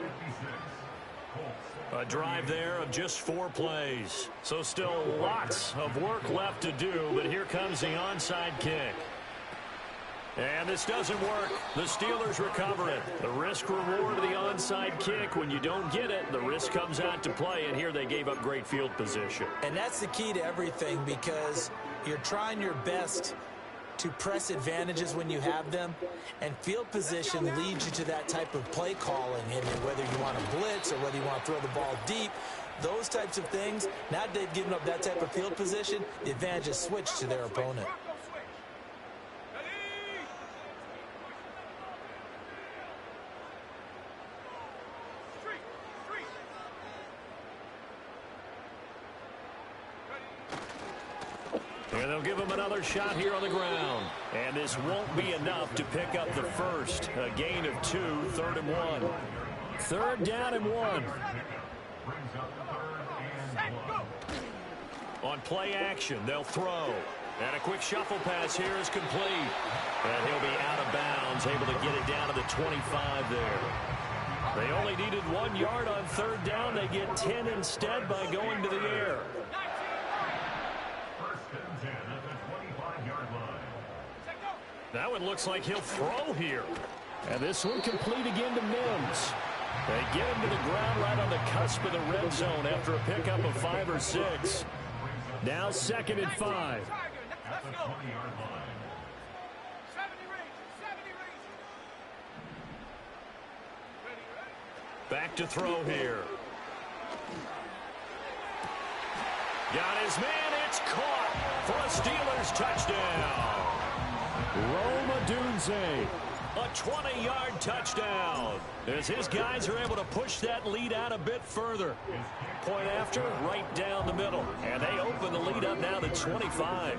A drive there of just 4 plays. So still lots of work left to do, but here comes the onside kick. And this doesn't work. The Steelers recover it. The risk-reward of the onside kick, when you don't get it, the risk comes out to play, and here they gave up great field position. And that's the key to everything, because you're trying your best to press advantages when you have them, and field position leads you to that type of play calling. And whether you want to blitz or whether you want to throw the ball deep, those types of things, now that they've given up that type of field position, the advantage is switched to their opponent. And they'll give him another shot here on the ground. And this won't be enough to pick up the first. A gain of 2, 3rd and 1. 3rd down and 1. On play action, they'll throw. And a quick shuffle pass here is complete. And he'll be out of bounds, able to get it down to the 25 there. They only needed 1 yard on 3rd down. They get 10 instead by going to the air. That one looks like he'll throw here. And this one complete again to Mims. They get him to the ground right on the cusp of the red zone after a pickup of 5 or 6. Now 2nd and 5. Back to throw here. Got his man. It's caught for a Steelers touchdown. Rome Odunze, a 20-yard touchdown, as his guys are able to push that lead out a bit further. Point after, right down the middle, and they open the lead up now to 25.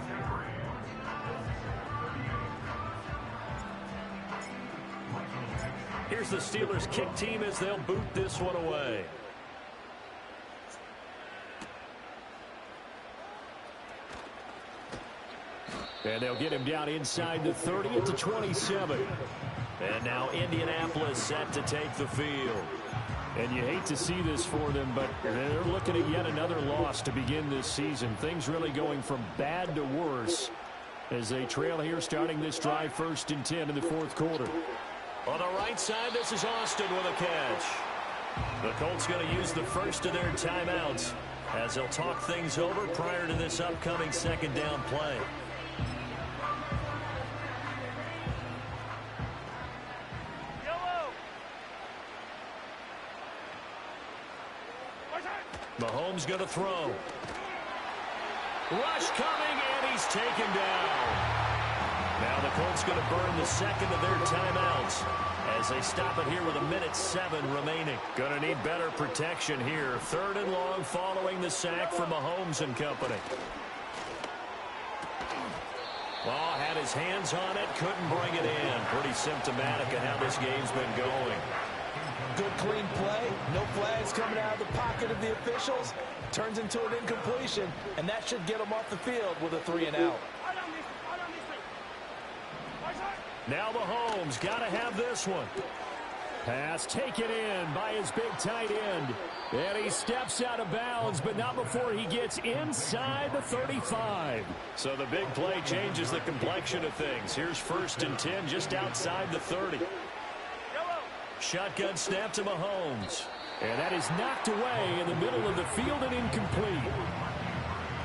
Here's the Steelers kick team as they'll boot this one away. And they'll get him down inside the 30 at the 27. And now Indianapolis set to take the field. And you hate to see this for them, but they're looking at yet another loss to begin this season. Things really going from bad to worse as they trail here starting this drive 1st and 10 in the 4th quarter. On the right side, this is Austin with a catch. The Colts going to use the first of their timeouts as they'll talk things over prior to this upcoming 2nd down play. Mahomes going to throw. Rush coming, and he's taken down. Now the Colts going to burn the 2nd of their timeouts as they stop it here with 1:07 remaining. Going to need better protection here. 3rd and long following the sack from Mahomes and company. Oh, had his hands on it, couldn't bring it in. Pretty symptomatic of how this game's been going. Good clean play. No flags coming out of the pocket of the officials. Turns into an incompletion, and that should get them off the field with a 3 and out. Now Mahomes got to have this one. Pass taken in by his big tight end. And he steps out of bounds, but not before he gets inside the 35. So the big play changes the complexion of things. Here's 1st and 10 just outside the 30. Shotgun snap to Mahomes. And that is knocked away in the middle of the field and incomplete.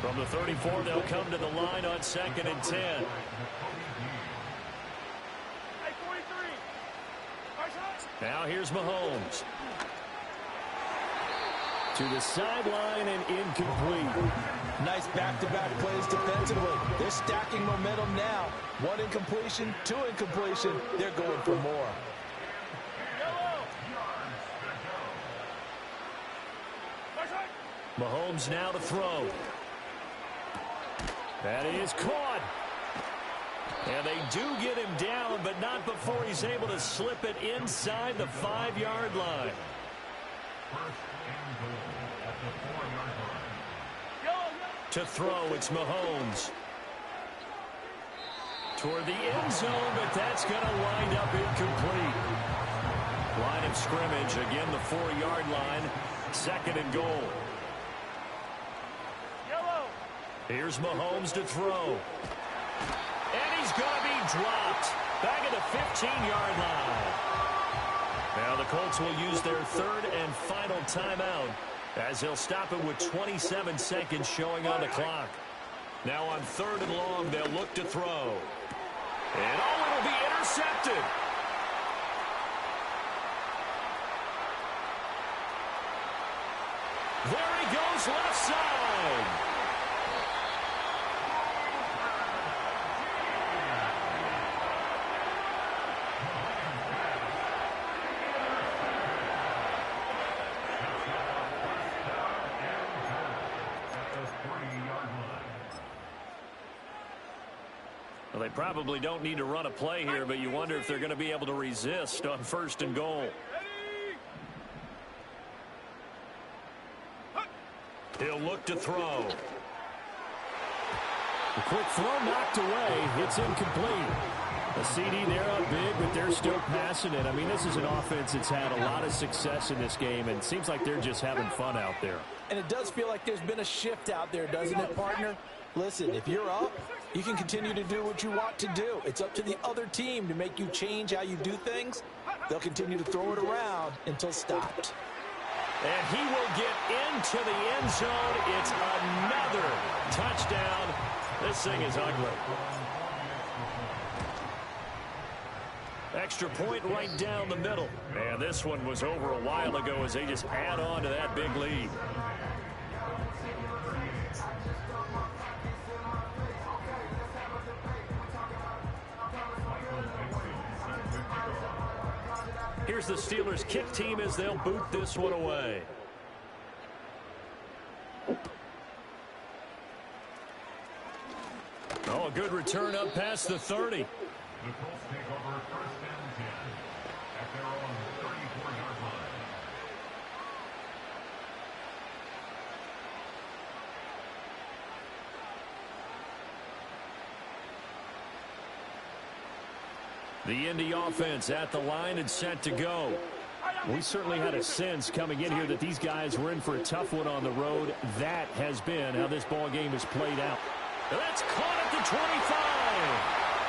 From the 34, they'll come to the line on 2nd and 10. Now here's Mahomes. To the sideline and incomplete. Nice back-to-back plays defensively. They're stacking momentum now. 1 incompletion, 2 incompletion. They're going for more. Mahomes now to throw. That is caught. And they do get him down, but not before he's able to slip it inside the 5-yard line. To throw, it's Mahomes. Toward the end zone, but that's going to wind up incomplete. Line of scrimmage, again the 4-yard line. 2nd and goal. Here's Mahomes to throw. And he's going to be dropped back at the 15-yard line. Now the Colts will use their 3rd and final timeout as they'll stop it with 27 seconds showing on the clock. Now on 3rd and long, they'll look to throw. And it'll be intercepted. There he goes left side. Well, they probably don't need to run a play here, but you wonder if they're going to be able to resist on 1st and goal. He'll look to throw. The quick throw knocked away. It's incomplete. A CD there up big, but they're still passing it. I mean, this is an offense that's had a lot of success in this game, and it seems like they're just having fun out there. And it does feel like there's been a shift out there, doesn't it, partner? Listen, if you're up, you can continue to do what you want to do. It's up to the other team to make you change how you do things. They'll continue to throw it around until stopped. And he will get into the end zone. It's another touchdown. This thing is ugly. Extra point right down the middle. And this one was over a while ago as they just add on to that big lead. Here's the Steelers kick team as they'll boot this one away. Oh, a good return up past the 30. The Colts take over 1st and 10 at their own 34-yard line. The Indy offense at the line and set to go. We certainly had a sense coming in here that these guys were in for a tough one on the road. That has been how this ball game has played out. That's caught at the 25.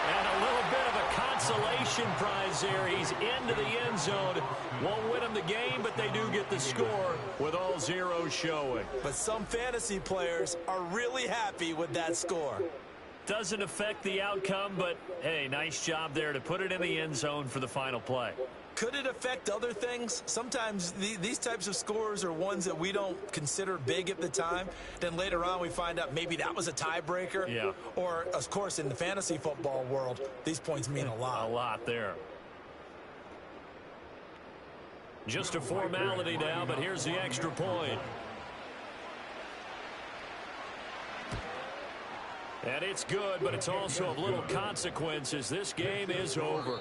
And a little bit of a consolation prize there. He's into the end zone. Won't win them the game, but they do get the score with all zeros showing. But some fantasy players are really happy with that score. Doesn't affect the outcome, but, hey, nice job there to put it in the end zone for the final play. Could it affect other things? Sometimes these types of scores are ones that we don't consider big at the time. Then later on we find out maybe that was a tiebreaker. Yeah. Or, of course, in the fantasy football world, these points mean a lot. A lot there. Just a formality now, but here's the extra point. And it's good, but it's also of little consequences. This game is over.